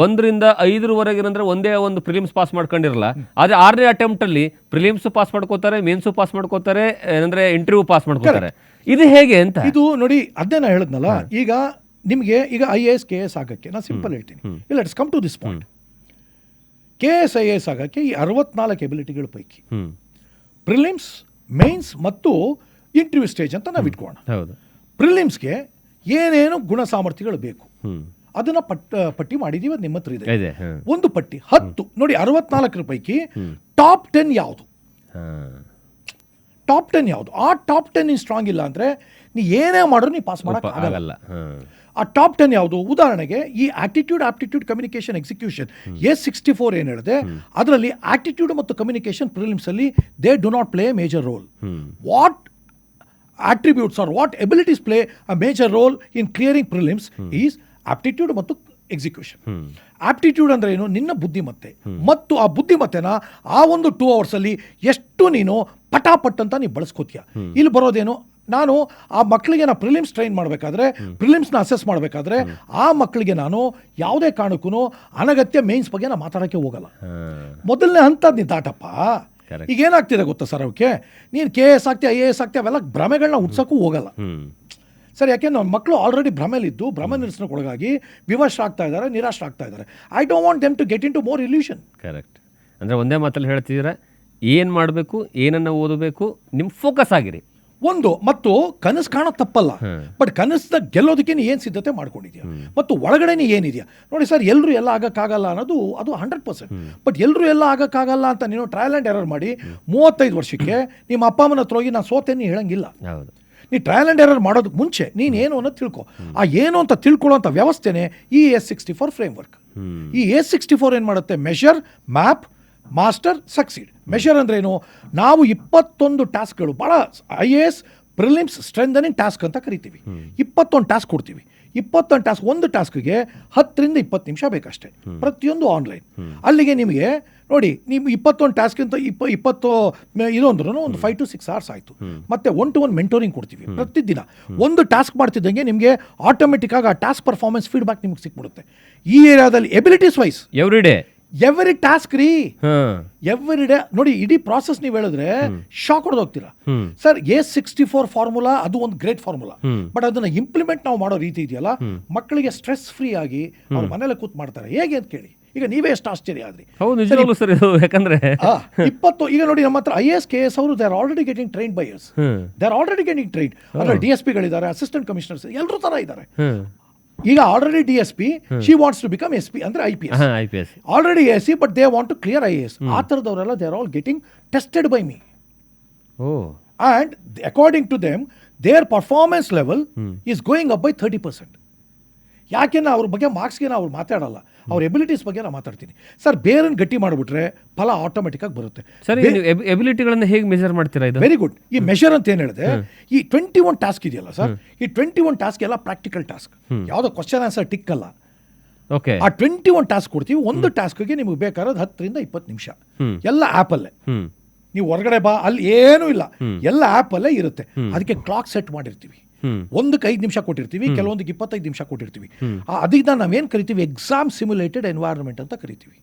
1ರಿಂದ 5 ಅಂದ್ರೆ ಒಂದೇ ಒಂದು ಪ್ರಿಲಿಮ್ಸ್ ಪಾಸ್ ಮಾಡ್ಕೊಂಡಿರಲ್ಲ, ಆದ್ರೆ 6ನೇ ಅಟೆಂಪ್ಟ್ ಅಲ್ಲಿ ಪ್ರಿಲಿಮ್ಸ್ ಪಾಸ್ ಮಾಡ್ಕೋತಾರೆ, ಮೇನ್ಸು ಪಾಸ್ ಮಾಡ್ಕೋತಾರೆ, ಏನಂದ್ರೆ ಇಂಟರ್ವ್ಯೂ ಪಾಸ್ ಮಾಡ್ಕೋತಾರೆ. ಇದು ಹೇಗೆ ಅಂತ? ಇದು ನೋಡಿ, ಅದೇ ನಾ ಹೇಳಿದ್ನಲ್ಲ, ಈಗ ನಿಮಗೆ ಈಗ IAS KS ಆಗೋಕ್ಕೆ ನಾನು ಸಿಂಪಲ್ ಹೇಳ್ತೀನಿ, ಇಲ್ಲ let's come to this point. KS IAS ಆಗೋಕ್ಕೆ ಈ 64 ಎಬಿಲಿಟಿಗಳ ಪೈಕಿ ಪ್ರಿಲಿಮ್ಸ್, ಮೇನ್ಸ್ ಮತ್ತು ಇಂಟರ್ವ್ಯೂ ಸ್ಟೇಜ್ ಅಂತ ನಾವು ಇಟ್ಕೋಣ. ಹೌದು. ಪ್ರಿಲಿಮ್ಸ್ಗೆ ಏನೇನು ಗುಣ ಸಾಮರ್ಥ್ಯಗಳು ಬೇಕು ಅದನ್ನ ಪಟ್ಟಿ ಮಾಡಿದೀವಿ, ಅದು ನಿಮ್ಮ ಹತ್ರ ಇದೆ. ಒಂದು ಪಟ್ಟಿ 10 ನೋಡಿ, 64 ಪೈಕಿ ಟಾಪ್ 10 ಯಾವುದು, ಟಾಪ್ 10 ಯಾವುದು, ಆ ಟಾಪ್ 10 ಸ್ಟ್ರಾಂಗ್ ಇಲ್ಲ ಅಂದ್ರೆ ನೀ ಏನೇ ಮಾಡಿದ್ರು ನೀ ಪಾಸ್ ಮಾಡಕ್ ಆಗಲ್ಲ. ಆ ಟಾಪ್ 10 ಯಾವುದು? ಉದಾಹರಣೆಗೆ ಈ attitude, aptitude, communication, execution A64 ಏನು ಹೇಳಿದೆ, ಅದರಲ್ಲಿ ಆಟಿಟ್ಯೂಡ್ ಮತ್ತು ಕಮ್ಯುನಿಕೇಶನ್ ಪ್ರಿಲಿಮ್ಸ್ ಅಲ್ಲಿ they do not play A major role. What attributes or what abilities play a major role in clearing prelims is aptitude ಮತ್ತು ಎಕ್ಸಿಕ್ಯೂಷನ್. ಆಪ್ಟಿಟ್ಯೂಡ್ ಅಂದ್ರೆ ಏನು? ನಿನ್ನ ಬುದ್ಧಿಮತ್ತೆ, ಮತ್ತು ಆ ಬುದ್ಧಿಮತ್ತೆನ ಆ ಒಂದು 2 hours ಅಲ್ಲಿ ಎಷ್ಟು ನೀನು ಪಟಾಪಟ್ ಅಂತ ನೀವು ಬಳಸ್ಕೋತೀಯ. ಇಲ್ಲಿ ಬರೋದೇನು, ನಾನು ಆ ಮಕ್ಕಳಿಗೆ ನಾ ಪ್ರಿಲಿಮ್ಸ್ ಟ್ರೈನ್ ಮಾಡಬೇಕಾದ್ರೆ, ಪ್ರಿಲಿಮ್ಸ್ನ ಅಸೆಸ್ ಮಾಡಬೇಕಾದ್ರೆ ಆ ಮಕ್ಕಳಿಗೆ ನಾನು ಯಾವುದೇ ಕಾರಣಕ್ಕೂ ಅನಗತ್ಯ ಮೇನ್ಸ್ ಬಗ್ಗೆ ನಾನು ಮಾತಾಡೋಕ್ಕೆ ಹೋಗಲ್ಲ. ಮೊದಲನೇ ಹಂತ ನೀನು ದಾಟಪ್ಪ. ಈಗ ಏನಾಗ್ತಿದೆ ಗೊತ್ತಾ ಸರ್, ಅವಕ್ಕೆ ನೀನು KS ಆಗ್ತೀಯ, IAS ಆಗ್ತೀಯ, ಅವೆಲ್ಲ ಭ್ರಮೆಗಳನ್ನ ಹುಡ್ಸೋಕ್ಕೂ ಹೋಗಲ್ಲ ಸರ್. ಯಾಕೆಂದ್ರೆ ನಮ್ಮ ಮಕ್ಕಳು ಆಲ್ರೆಡಿ ಭ್ರಮೆಲಿದ್ದು ಭ್ರಮೆ ನಿರಸನಕ್ಕೊಳಗಾಗಿ ವಿವಶರಾಗ್ತಾ ಇದ್ದಾರೆ, ನಿರಾಶರಾಗ್ತಾ ಇದ್ದಾರೆ. I don't want them to get into more illusion. Correct. ಅಂದರೆ ಒಂದೇ ಮಾತಲ್ಲಿ ಹೇಳ್ತಿದ್ದೀರಾ, ಏನು ಮಾಡಬೇಕು, ಏನನ್ನು ಓದಬೇಕು, ನಿಮ್ಮ ಫೋಕಸ್ ಆಗಿರಿ. ಒಂದು ಮತ್ತು ಕನಸು ಕಾಣೋದು ತಪ್ಪಲ್ಲ, ಬಟ್ ಕನಸನ್ನ ಗೆಲ್ಲೋದಕ್ಕೆ ನೀ ಏನು ಸಿದ್ಧತೆ ಮಾಡ್ಕೊಂಡಿದ್ಯಾ ಮತ್ತು ಒಳಗಡೆ ನೀ ಏನಿದೆಯಾ. ನೋಡಿ ಸರ್, ಎಲ್ಲರೂ ಎಲ್ಲ ಆಗೋಕ್ಕಾಗಲ್ಲ ಅನ್ನೋದು ಅದು 100%. ಬಟ್ ಎಲ್ಲರೂ ಎಲ್ಲ ಆಗೋಕ್ಕಾಗಲ್ಲ ಅಂತ ನೀನು ಟ್ರಯಲ್ ಆ್ಯಂಡ್ ಎರರ್ ಮಾಡಿ 35 ವರ್ಷಕ್ಕೆ ನಿಮ್ಮ ಅಪ್ಪ ಅಮ್ಮನ ಹತ್ರ ಹೋಗಿ ನಾನು ಸೋತೆ ನೀ ಹೇಳಂಗಿಲ್ಲ. ನೀ ಟ್ರಯಲ್ ಆ್ಯಂಡ್ ಎರರ್ ಮಾಡೋದಕ್ಕೆ ಮುಂಚೆ ನೀನು ಏನು ಅನ್ನೋದು ತಿಳ್ಕೊ. ಆ ಏನು ಅಂತ ತಿಳ್ಕೊಳ್ಳೋಂಥ ವ್ಯವಸ್ಥೆನೇ ಈ A64 ಫ್ರೇಮ್ವರ್ಕ್. ಈ A64 ಏನು ಮಾಡುತ್ತೆ? Measure, map, master, succeed. Measure ಅಂದ್ರೆ ಏನು? ನಾವು 21 ಟಾಸ್ಕ್ಗಳು, ಭಾಳ IAS ಪ್ರಿಲಿಮ್ಸ್ ಸ್ಟ್ರೆಂಥನಿಂಗ್ ಟಾಸ್ಕ್ ಅಂತ ಕರಿತೀವಿ. 21 ಟಾಸ್ಕ್ ಕೊಡ್ತೀವಿ. 21 ಟಾಸ್ಕ್, ಒಂದು ಟಾಸ್ಕ್ಗೆ 10 ರಿಂದ 20 ನಿಮಿಷ ಬೇಕಷ್ಟೇ, ಪ್ರತಿಯೊಂದು ಆನ್ಲೈನ್. ಅಲ್ಲಿಗೆ ನಿಮಗೆ ನೋಡಿ, ನೀವು 21 ಟಾಸ್ಕ್ ಅಂತ 20 ಇದು ಅಂದ್ರೂ ಒಂದು 5 to 6 hours ಆಯಿತು. ಮತ್ತೆ 1-to-1 ಮೆಂಟೋರಿಂಗ್ ಕೊಡ್ತೀವಿ ಪ್ರತಿದಿನ. ಒಂದು ಟಾಸ್ಕ್ ಮಾಡ್ತಿದ್ದಂಗೆ ನಿಮಗೆ ಆಟೋಮೆಟಿಕ್ ಆಗಿ ಆ ಟಾಸ್ಕ್ ಪರ್ಫಾರ್ಮೆನ್ಸ್ ಫೀಡ್ಬ್ಯಾಕ್ ನಿಮಗೆ ಸಿಕ್ಬಿಡುತ್ತೆ. ಈ ಏರಿಯಾದಲ್ಲಿ ಎಬಿಲಿಟೀಸ್ ವೈಸ್ ಎವ್ರಿ ಟಾಸ್ಕ್ ರೀ, ಎವ್ರಿ ಡೇ ನೋಡಿ, ಇಡೀ ಪ್ರಾಸೆಸ್ ನೀವು ಹೇಳಿದ್ರೆ ಶಾಕ್ ಹೊಡೆದು ಹೋಗ್ತೀರಾ ಸರ್. A64 ಫಾರ್ಮುಲಾ ಅದು ಒಂದು ಗ್ರೇಟ್ ಫಾರ್ಮುಲಾ, ಬಟ್ ಅದನ್ನ ಇಂಪ್ಲಿಮೆಂಟ್ ನಾವು ಮಾಡೋ ರೀತಿ ಇದೆಯಲ್ಲ, ಮಕ್ಕಳಿಗೆ ಸ್ಟ್ರೆಸ್ ಫ್ರೀ ಆಗಿ ಅವ್ರ ಮನೇಲಿ ಕೂತ್ ಮಾಡ್ತಾರೆ. ಹೇಗೆ ಅಂತ ಕೇಳಿ, ಈಗ ನೀವೇ ಎಷ್ಟು ಆಶ್ಚರ್ಯ ಆದ್ರಿ. ಯಾಕಂದ್ರೆ 20 ಈಗ ನೋಡಿ, ನಮ್ಮ ಹತ್ರ IAS KS ಅವರು they are already getting trained by us. They are already getting trained. ಅಂದ್ರೆ DSPಗಳಿದ್ದಾರೆ, ಅಸಿಸ್ಟೆಂಟ್ ಕಮಿಷನರ್ಸ್, ಎಲ್ಲರೂ ತರ ಇದ್ದಾರೆ. ಈಗ already DSP, she wants to become SP ಅಂದ್ರೆ IPS. Already ASC, but they want to clear IAS. ಆ ಥರದವರೆಲ್ಲ they are all getting tested by me. And according to them their performance level is going up by 30%. ಯಾಕೆಂದ್ರೆ ಅವ್ರ ಬಗ್ಗೆ ಮಾರ್ಕ್ಸ್ಗೆ ನಾವು ಮಾತಾಡಲ್ಲ, ಅವ್ರ abilities ಬಗ್ಗೆ ನಾವು ಮಾತಾಡ್ತೀನಿ ಸರ್. ಬೇರನ್ನು ಗಟ್ಟಿ ಮಾಡಿಬಿಟ್ರೆ ಫಲ ಆಟೋಮೆಟಿಕ್ ಆಗಿ ಬರುತ್ತೆ. ಸರ್, ಎಬಿಲಿಟಿಗಳನ್ನು ಹೇಗೆ ಮೆಜರ್ ಮಾಡ್ತೀರಾ? ಇದು ವೆರಿ ಗುಡ್. ಈ ಮೆಷರ್ ಅಂತ ಏನು ಹೇಳಿದೆ, ಈ 21 ಟಾಸ್ಕ್ ಇದೆಯಲ್ಲ ಸರ್, ಈ 21 ಟಾಸ್ಕ್ ಎಲ್ಲ ಪ್ರಾಕ್ಟಿಕಲ್ ಟಾಸ್ಕ್, ಯಾವುದೋ ಕ್ವಶನ್ ಆನ್ಸರ್ ಟಿಕ್ ಅಲ್ಲ. ಓಕೆ. ಆ 21 ಟಾಸ್ಕ್ ಕೊಡ್ತೀವಿ. ಒಂದು ಟಾಸ್ಕ್ಗೆ ನಿಮಗೆ ಬೇಕಾದ್ರೆ 10 ರಿಂದ 20 ನಿಮಿಷ, ಎಲ್ಲ ಆ್ಯಪಲ್ಲೇ. ನೀವು ಹೊರಗಡೆ ಬಾ, ಅಲ್ಲಿ ಏನೂ ಇಲ್ಲ, ಎಲ್ಲ ಆ್ಯಪಲ್ಲೇ ಇರುತ್ತೆ. ಅದಕ್ಕೆ ಕ್ಲಾಕ್ ಸೆಟ್ ಮಾಡಿರ್ತೀವಿ. ಒಂದಕ್ಕೆ 5 ನಿಮಿಷ ಕೊಟ್ಟಿರ್ತೀವಿ, ಕೆಲವೊಂದಕ್ಕೆ 25 ನಿಮಿಷ ಕೊಟ್ಟಿರ್ತೀವಿ. ಅದಕ್ಕೆ ನಾವೇನು ಕರಿತೀವಿ, ಎಕ್ಸಾಮ್ ಸಿಮ್ಯುಲೇಟೆಡ್ ಎನ್ವೈರನ್ಮೆಂಟ್ ಅಂತ ಕರಿತೀವಿ.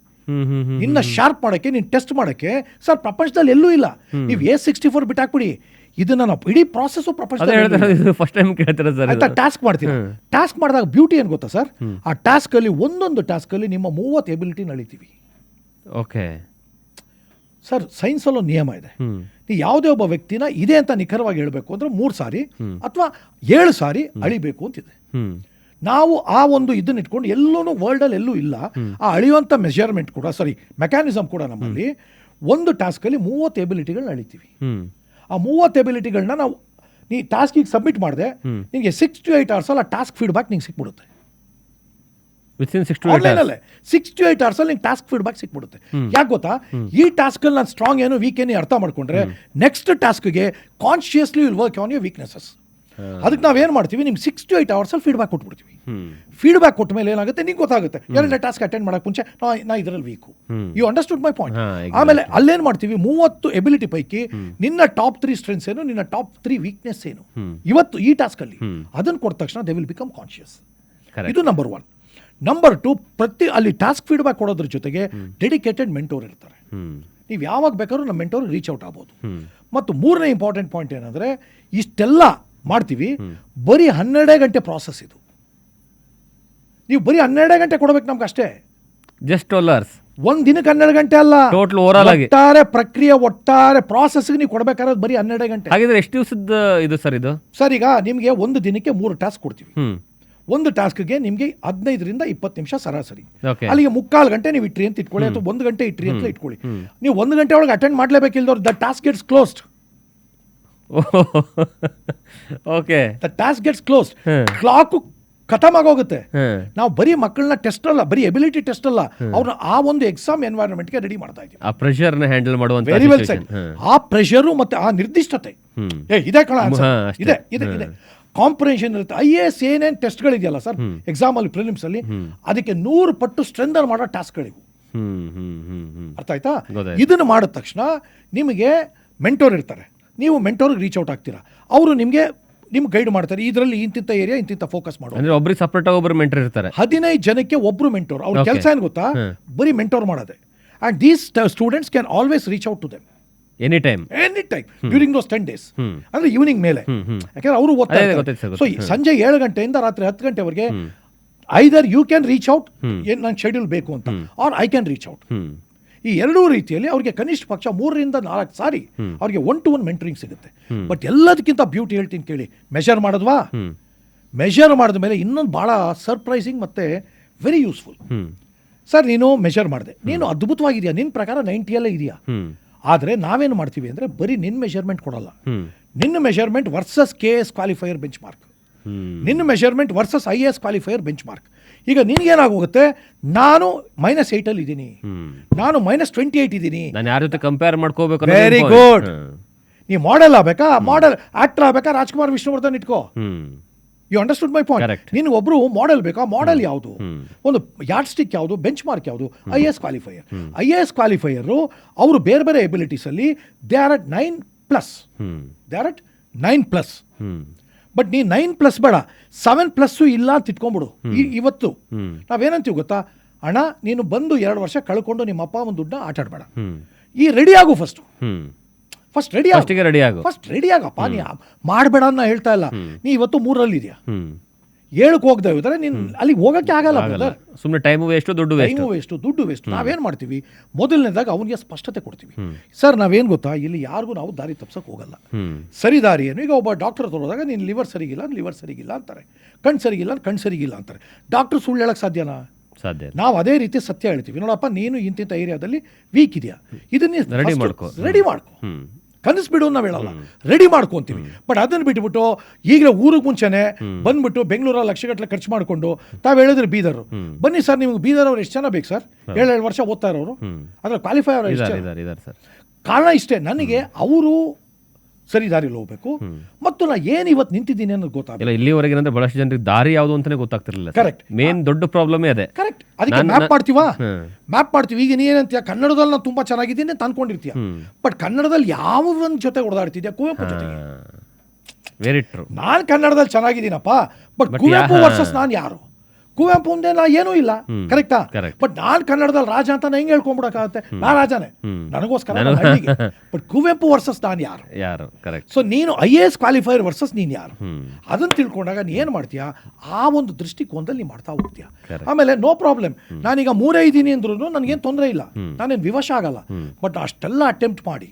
ಇನ್ನ ಶಾರ್ಪ್ ಮಾಡೋಕ್ಕೆ, ನೀನು ಟೆಸ್ಟ್ ಮಾಡೋಕ್ಕೆ ಸರ್ ಪ್ರಪಂಚದಲ್ಲಿ ಎಲ್ಲೂ ಇಲ್ಲ. ನೀವು A64 ಬಿಟ್ಟಾಕ್ಬಿಡಿ, ಇದನ್ನ ನಾವು ಇಡೀ ಪ್ರಾಸೆಸ್ ಪ್ರಪಂಚದಲ್ಲಿ ಫಸ್ಟ್ ಟೈಮ್ ಕೇಳ್ತೀರಾ ಸರ್? ಆಯ್ತಾ, ಟಾಸ್ಕ್ ಮಾಡ್ತೀವಿ. ಟಾಸ್ಕ್ ಮಾಡಿದಾಗ ಬ್ಯೂಟಿ ಏನು ಗೊತ್ತಾ ಸರ್, ಆ ಟಾಸ್ಕ್ ಅಲ್ಲಿ ಒಂದೊಂದು ಟಾಸ್ಕ್ ಅಲ್ಲಿ ನಿಮ್ಮ 30 ಎಬಿಲಿಟಿ ನಳಿತೀವಿ. ಓಕೆ ಸರ್, ಸೈನ್ಸ್ ಅಲ್ಲೋ ನಿಯಮ ಇದೆ. ನೀವು ಯಾವುದೇ ಒಬ್ಬ ವ್ಯಕ್ತಿನ ಇದೆ ಅಂತ ನಿಖರವಾಗಿ ಹೇಳಬೇಕು ಅಂದ್ರೆ 3 ಸಾರಿ ಅಥವಾ 7 ಸಾರಿ ಅಳಿಬೇಕು ಅಂತಿದೆ. ನಾವು ಆ ಒಂದು ಇದನ್ನ ಇಟ್ಕೊಂಡು ಎಲ್ಲೂ ವರ್ಲ್ಡಲ್ಲಿ ಎಲ್ಲೂ ಇಲ್ಲ. ಆ ಅಳಿಯುವಂಥ ಮೆಜರ್ಮೆಂಟ್ ಕೂಡ, ಸಾರಿ ಮೆಕ್ಯಾನಿಸಮ್ ಕೂಡ ನಮ್ಮಲ್ಲಿ ಒಂದು ಟಾಸ್ಕಲ್ಲಿ 30 ಎಬಿಲಿಟಿಗಳನ್ನ ಅಳಿತೀವಿ. ಆ 30 ಎಬಿಲಿಟಿಗಳನ್ನ ನಾವು ನೀ ಟಾಸ್ಕಿಗೆ ಸಬ್ಮಿಟ್ ಮಾಡಿದೆ, ನಿಮಗೆ 6 to 8 hours ಆ ಟಾಸ್ಕ್ ಫೀಡ್ಬ್ಯಾಕ್ ನಿಂಗೆ ಸಿಕ್ಬಿಡುತ್ತೆ. ಆನ್ಲೈನಲ್ಲೇ 6 to 8 hours ನಿಂಗೆ ಟಾಸ್ಕ್ ಫೀಡ್ಬ್ಯಾಕ್ ಸಿಕ್ಬಿಡುತ್ತೆ. ಯಾಕೆ ಗೊತ್ತಾ, ಈ ಟಾಸ್ಕಲ್ಲಿ ನಾನು ಸ್ಟ್ರಾಂಗ್ ಏನು ವೀಕ್ ಏನು ಅರ್ಥ ಮಾಡ್ಕೊಂಡ್ರೆ ನೆಕ್ಸ್ಟ್ ಟಾಸ್ಕ್ಗೆ consciously will work on your weaknesses. ಅದಕ್ಕೆ ನಾವೇನು ಮಾಡ್ತೀವಿ, ನಿಮ್ಗೆ 6 to 8 hours ಫೀಡ್ಬ್ಯಾಕ್ ಕೊಟ್ಬಿಡ್ತೀವಿ. ಫೀಡ್ಬ್ಯಾಕ್ ಕೊಟ್ಟ ಮೇಲೆ ಏನಾಗುತ್ತೆ, ನಿಂಗೆ ಗೊತ್ತಾಗುತ್ತೆ ಎರಡನೇ ಟಾಸ್ಕ್ ಅಟೆಂಡ್ ಮಾಡಕ್ಕೆ ಮುಂಚೆ ನಾ ಇದರಲ್ಲಿ weak. You understood my point. ಆಮೇಲೆ ಅಲ್ಲೇನು ಮಾಡ್ತೀವಿ, 30 ಎಬಿಲಿಟಿ ಪೈಕಿ ನಿನ್ನ ಟಾಪ್ 3 ಸ್ಟ್ರೆಂತ್ಸ್ ಏನು, ನಿನ್ನ ಟಾಪ್ 3 ವೀಕ್ನೆಸ್ ಏನು ಇವತ್ತು ಈ ಟಾಸ್ಕಲ್ಲಿ, ಅದನ್ನು ಕೊಟ್ಟ ತಕ್ಷಣ ದೇ ವಿಲ್ ಬಿಕಮ್ ಕಾನ್ಶಿಯಸ್. ಇದು ನಂಬರ್ 1. ನಂಬರ್ 2, ಅಲ್ಲಿ ಟಾಸ್ಕ್ ಫೀಡ್ಬ್ಯಾಕ್ ಕೊಡೋದ್ರ ಜೊತೆಗೆ ಡೆಡಿಕೇಟೆಡ್ ಮೆಂಟೋರ್ ಇರ್ತಾರೆ. ನೀವು ಯಾವಾಗ ಬೇಕಾದ್ರೂ ನಮ್ಮ ಮೆಂಟೋರ್ ರೀಚ್ ಔಟ್ ಆಗ್ಬೋದು. ಮತ್ತು 3ನೇ ಇಂಪಾರ್ಟೆಂಟ್ ಪಾಯಿಂಟ್ ಏನಂದರೆ, ಇಷ್ಟೆಲ್ಲ ಮಾಡ್ತೀವಿ, ಬರೀ 12 ಗಂಟೆ ಪ್ರಾಸೆಸ್ ಇದು. ನೀವು ಬರೀ 12 ಗಂಟೆ ಕೊಡ್ಬೇಕು ನಮ್ಗೆ ಅಷ್ಟೇ. Just 12 hours. ಒಂದ್ ದಿನಕ್ಕೆ 12 ಗಂಟೆ ಅಲ್ಲ, ಟೋಟಲ್ ಓವರಾಲ್ ಆಗಿ ಒಟ್ಟಾರೆ ಪ್ರಕ್ರಿಯೆ, ಒಟ್ಟಾರೆ ಪ್ರಾಸೆಸ್ಗೆ ನೀವು ಕೊಡ್ಬೇಕಾದ್ರೆ ಬರೀ 12 ಗಂಟೆ. ಹಾಗಿದ್ರೆ ಎಷ್ಟು ದಿವಸದ ಇದು ಸರ್ ಇದು? ಸರ್ ಈಗ ನಿಮಗೆ ಒಂದು ದಿನಕ್ಕೆ 3 ಟಾಸ್ಕ್ ಕೊಡ್ತೀವಿ. ಹ್ಮ್ ಒಂದು ಟಾಸ್ಕ್ಗೆ ನಿಮಗೆ 15ರಿಂದ 20 ನಿಮಿಷ ಸರಾಸರಿ. ಓಕೆ. ಅಲ್ಲಿಗೆ 3/4 ಗಂಟೆ ನೀವು ಇಟ್ರಿ ಅಂತ ಇಟ್ಕೊಳ್ಳಿ, ಅಥವಾ 1 ಗಂಟೆ ಇಟ್ರಿ ಅಂತ ಇಟ್ಕೊಳ್ಳಿ. ನೀವು 1 ಗಂಟೆ ಒಳಗೆ ಅಟೆಂಡ್ ಮಾಡಲೇಬೇಕಿಲ್ದವ್ರು the task gets closed. Okay. The task gets closed. Clock ಖತಮ್ ಆಗೋಗುತ್ತೆ. ನಾವು ಬರೀ ಮಕ್ಕಳನ್ನ ಟೆಸ್ಟ್ ಅಲ್ಲ, ಬರೀ ಎಬಿಲಿಟಿ ಟೆಸ್ಟ್ ಅಲ್ಲ, ಅವ್ರನ್ನ ಆ ಒಂದು ಎಕ್ಸಾಮ್ ಎನ್ವೈರನ್ಮೆಂಟ್ಗೆ ರೆಡಿ ಮಾಡ್ತಾ ಇದ್ದೀವಿ. ಆ ಪ್ರೆಷರ್ ನ ಹ್ಯಾಂಡಲ್ ಮಾಡುವಂತ ವೆರಿ ವೆಲ್ ಸೆಟ್. ಆ ಪ್ರೆಷರು ಮತ್ತೆ ಆ ನಿರ್ದಿಷ್ಟತೆ ಇದೆ ಕಣ, ಇದೆ ಇದೆ ಇದೆ. ಕಾಂಪ್ರಿಹೆನ್ಷನ್ ಇರುತ್ತೆ. IAS ಏನೇನು ಟೆಸ್ಟ್ಗಳಿದೆಯಲ್ಲ ಸರ್ ಎಕ್ಸಾಮ್ ಅಲ್ಲಿ, ಪ್ರಿಲಿಮ್ಸ್ ಅಲ್ಲಿ, ಅದಕ್ಕೆ 100 ಪಟ್ಟು ಸ್ಟ್ರೆಂಥನ್ ಮಾಡೋ ಟಾಸ್ಕ್ಗಳಿವು. ಅರ್ಥ ಆಯ್ತಾ? ಇದನ್ನು ಮಾಡಿದ ತಕ್ಷಣ ನಿಮಗೆ ಮೆಂಟೋರ್ ಇರ್ತಾರೆ, ನೀವು ಮೆಂಟೋರ್ಗೆ ರೀಚ್ ಔಟ್ ಆಗ್ತೀರಾ, ಅವರು ನಿಮಗೆ ಗೈಡ್ ಮಾಡ್ತಾರೆ. ಇದರಲ್ಲಿ ಇಂತಿಂತ ಏರಿಯಾ ಇಂತಿಂತ ಫೋಕಸ್ ಮಾಡೋ. ಅಂದ್ರೆ ಒಬ್ರಿಗೆ ಸಪರೇಟ್ ಆಗಿ ಒಬ್ರು ಮೆಂಟರ್ ಇರ್ತಾರೆ. 15 ಜನಕ್ಕೆ ಒಬ್ರು ಮೆಂಟೋರ್. ಅವ್ರ ಕೆಲಸ ಏನು ಗೊತ್ತಾ? ಬರೀ ಮೆಂಟೋರ್ ಮಾಡೋದೆ. And these students can always reach out to them any time during those 10 days. ಅಂದ್ರೆ ಈವ್ನಿಂಗ್ ಮೇಲೆ, ಯಾಕಂದ್ರೆ ಅವರು ಓದ್ತಾ ಇರ್ತಾರೆ. ಸೊ ಸಂಜೆ 7 ಗಂಟೆಯಿಂದ ರಾತ್ರಿ 10 ಗಂಟೆವರೆಗೆ either you can reach out, ಏನ್ ನಂಗೆ ಶೆಡ್ಯೂಲ್ ಬೇಕು ಅಂತ, or I can reach out. ಈ ಎರಡೂ ರೀತಿಯಲ್ಲಿ ಅವ್ರಿಗೆ ಕನಿಷ್ಠ ಪಕ್ಷ 3ರಿಂದ 4 ಸಾರಿ ಅವ್ರಿಗೆ 1-to-1 ಮೆಂಟರಿಂಗ್ ಸಿಗುತ್ತೆ. ಬಟ್ ಎಲ್ಲದಕ್ಕಿಂತ ಬ್ಯೂಟಿ ಹೇಳ್ತೀನಿ ಕೇಳಿ, ಮೆಷರ್ ಮಾಡಿದ್ವಾ, ಮೆಷರ್ ಮಾಡಿದ ಮೇಲೆ ಇನ್ನೊಂದು ಬಹಳ ಸರ್ಪ್ರೈಸಿಂಗ್ ಮತ್ತೆ ವೆರಿ ಯೂಸ್ಫುಲ್. ಸರ್ ನೀನು ಮೆಷರ್ ಮಾಡಿದೆ, ನೀನು ಅದ್ಭುತವಾಗಿದೆಯಾ, ನಿನ್ನ ಪ್ರಕಾರ 90 ಇದೆಯಾ, ಆದರೆ ನಾವೇನು ಮಾಡ್ತೀವಿ ಅಂದರೆ ಬರೀ ನಿನ್ನ ಮೆಷರ್ಮೆಂಟ್ ಕೊಡಲ್ಲ, ನಿನ್ನ measurement versus KS qualifier benchmark, ನಿನ್ನ measurement versus IAS qualifier benchmark. ಈಗ ನಿನ್ಗೇನಾಗೋಗುತ್ತೆ, ನಾನು -8 ಇದ್ದೀನಿ, ನಾನು -28 ಇದ್ದೀನಿ, ನಾನು ಯಾರ ಜೊತೆ ಕಂಪೇರ್ ಮಾಡ್ಕೋಬೇಕು. Very good. ನೀವು ಮಾಡೆಲ್ ಆಗ್ಬೇಕಾ, ಮಾಡೆಲ್ ಆಕ್ಟರ್ ಆಗ್ಬೇಕಾ, ರಾಜ್ಕುಮಾರ್ ವಿಷ್ಣುವರ್ಧನ್ ಇಟ್ಕೋ. You understood my point. ನಿನ್ಗೆ ಒಬ್ರು ಮಾಡೆಲ್ ಬೇಕಾ, ಮಾಡೆಲ್ ಯಾವುದು, ಒಂದು ಯಾರ್ಡ್ ಸ್ಟಿಕ್ ಯಾವುದು, ಬೆಂಚ್ ಮಾರ್ಕ್ ಯಾವುದು, IAS ಕ್ವಾಲಿಫೈಯರ್. IAS ಕ್ವಾಲಿಫೈಯರ್ ಅವರು ಬೇರೆ ಬೇರೆ ಎಬಿಲಿಟೀಸ್ ಅಲ್ಲಿ they are at 9+, they are at 9+. But ನೀ 9+ ಬೇಡ, 7+ ಇಲ್ಲ ಅಂತ ಇಟ್ಕೊಂಡ್ಬಿಡು. ಇವತ್ತು ನಾವೇನಂತೀವಿ ಗೊತ್ತಾ, ಅಣ್ಣ ನೀನು ಬಂದು 2 ವರ್ಷ ಕಳ್ಕೊಂಡು ನಿಮ್ಮ ಅಪ್ಪ ಒಂದು ದುಡ್ಡನ್ನ ಆಟ ಆಡಬೇಡ, ಈ ರೆಡಿ ಆಗು, ಫಸ್ಟ್ ರೆಡಿ ಆಗಪ್ಪ. ನೀ ಮಾಡಬೇಡ ಅಂತ ಹೇಳ್ತಾ ಇಲ್ಲ, ನೀ ಇವತ್ತು 3ರಲ್ಲಿ ಇದೆಯಾ, 7ಕ್ಕೆ ಹೋಗದೆ ಹೋದ್ರೆ ನೀನು ಅಲ್ಲಿಗೆ ಹೋಗಕ್ಕೆ ಆಗಲ್ಲ. ಸುಮ್ಮನೆ ಟೈಮು ವೇಸ್ಟ್, ದುಡ್ಡು ವೇಸ್ಟ್. ನಾವೇನ್ ಮಾಡ್ತೀವಿ, ಮೊದಲನೇದಾಗ ಅವನಿಗೆ ಸ್ಪಷ್ಟತೆ ಕೊಡ್ತೀವಿ. ಸರ್ ನಾವೇನ್ ಗೊತ್ತಾ, ಇಲ್ಲಿ ಯಾರಿಗೂ ನಾವು ದಾರಿ ತಪ್ಸಕ್ ಹೋಗಲ್ಲ. ಸರಿ ದಾರಿ ಏನು, ಈಗ ಒಬ್ಬ ಡಾಕ್ಟರ್ ತೋರಿದಾಗ ನೀನು ಲಿವರ್ ಸರಿಗಿಲ್ಲ ಅಂತಾರೆ, ಕಣ್ ಸರಿಗಿಲ್ಲ ಅಂತಾರೆ. ಡಾಕ್ಟರ್ ಸುಳ್ಳು ಹೇಳಕ್ ಸಾಧ್ಯನಾ? ಸಾಧ್ಯ. ನಾವು ಅದೇ ರೀತಿ ಸತ್ಯ ಹೇಳ್ತೀವಿ, ನೋಡಪ್ಪ ನೀನು ಇಂತಿಂಥ ಏರಿಯಾದಲ್ಲಿ ವೀಕ್ ಇದೆಯಾ, ಇದನ್ನ ರೆಡಿ ಮಾಡ್ಕೊ, ಕನಸ್ಬಿಡು ನಾವು ಹೇಳಲ್ಲ, ರೆಡಿ ಮಾಡ್ಕೊಂತೀವಿ. ಬಟ್ ಅದನ್ನ ಬಿಟ್ಬಿಟ್ಟು ಈಗಲೇ ಊರಿಗೆ ಮುಂಚೆನೆ ಬಂದ್ಬಿಟ್ಟು ಬೆಂಗಳೂರಲ್ಲಿ ಲಕ್ಷಗಟ್ಟಲೆ ಖರ್ಚು ಮಾಡಿಕೊಂಡು ತಾವು ಹೇಳಿದ್ರೆ ಬೀದರು ಬನ್ನಿ ಸರ್, ನಿಮ್ಗೆ ಬೀದರ್ ಅವ್ರು ಎಷ್ಟು ಜನ ಬೇಕು ಸರ್, 7 ವರ್ಷ ಓದ್ತಾ ಇರೋರು, ಅದ್ರ ಕ್ವಾಲಿಫೈ ಅವರು ಎಷ್ಟು? ಕಾರಣ ಇಷ್ಟೇ, ನನಗೆ ಅವರು ಸರಿ ದಾರಿಲಿ ಹೋಗ್ಬೇಕು, ಮತ್ತು ನಾ ಏನು ಇವತ್ತು ನಿಂತಿದ್ದೀನಿ ಅನ್ನೋದು ಗೊತ್ತಾಗಲ್ಲ. ಇಲ್ಲಿವರೆಗೆ ಅಂದ್ರೆ ಬಹಳಷ್ಟು ಜನರಿಗೆ ದಾರಿ ಯಾವುದು ಅಂತಾನೆ ಗೊತ್ತಾಗ್ತಿರ್ಲಿಲ್ಲ. ಕರೆಕ್ಟ್, ಮೇನ್ ದೊಡ್ಡ ಪ್ರಾಬ್ಲಮೇ ಅದೇ. ಕರೆಕ್ಟ್. ಅದಕ್ಕೆ ಮ್ಯಾಪ್ ಮಾಡ್ತೀವಿ. ಈಗ ನೀನೇನಂತೀಯ, ಕನ್ನಡದಲ್ಲಿ ನಾನು ತುಂಬಾ ಚೆನ್ನಾಗಿದ್ದೀನಿ ಅಂತ ಅನ್ಕೊಂಡಿರ್ತೀಯ, ಬಟ್ ಕನ್ನಡದಲ್ಲಿ ಯಾವ ಒಂದು ಜೊತೆ ಹೊಡೆದಾಡ್ತಿದ್ಯಾ, ಕುವೆಂಪು ಜೊತೆಗೆ. Very true. ನಾನು ಕನ್ನಡದಲ್ಲಿ ಚೆನ್ನಾಗಿದ್ದೀನಪ್ಪ, ಬಟ್ ಕುವೆಂಪು ವರ್ಸಸ್ ನಾನು ಯಾರು? ಕುವೆಂಪು ಮುಂದೆ ನಾ ಏನೂ ಇಲ್ಲ, ಕರೆಕ್ಟಾ? ಬಟ್ ನಾನ್ ಕನ್ನಡದಲ್ಲಿ ರಾಜ ಅಂತ ಹೆಂಗೆ ಹೇಳ್ಕೊಂಡ್ಬಿಡಕ್ಕಾಗತ್ತೆ? ನಾ ರಾಜನೇ, ನನಗೋಸ್ಕರ. ಬಟ್ ಕುವೆಂಪು ವರ್ಸಸ್ ನಾನು ಯಾರು? ಸೊ ನೀನು IAS ಕ್ವಾಲಿಫೈಯರ್ ವರ್ಸಸ್ ನೀನ್ ಯಾರು, ಅದನ್ನ ತಿಳ್ಕೊಂಡಾಗ ನೀ ಏನ್ ಮಾಡ್ತೀಯಾ, ಆ ಒಂದು ದೃಷ್ಟಿಕೋನದಲ್ಲಿ ನೀ ಮಾಡ್ತಾ ಹೋಗ್ತೀಯ. ಆಮೇಲೆ ನೋ ಪ್ರಾಬ್ಲಮ್, ನಾನೀಗ 3 ಇದ್ದೀನಿ ಅಂದ್ರೂ ನನಗೇನು ತೊಂದರೆ ಇಲ್ಲ, ನಾನೇನು ವಿವಶ ಆಗಲ್ಲ. ಬಟ್ ಅಷ್ಟೆಲ್ಲ ಅಟೆಂಪ್ಟ್ ಮಾಡಿ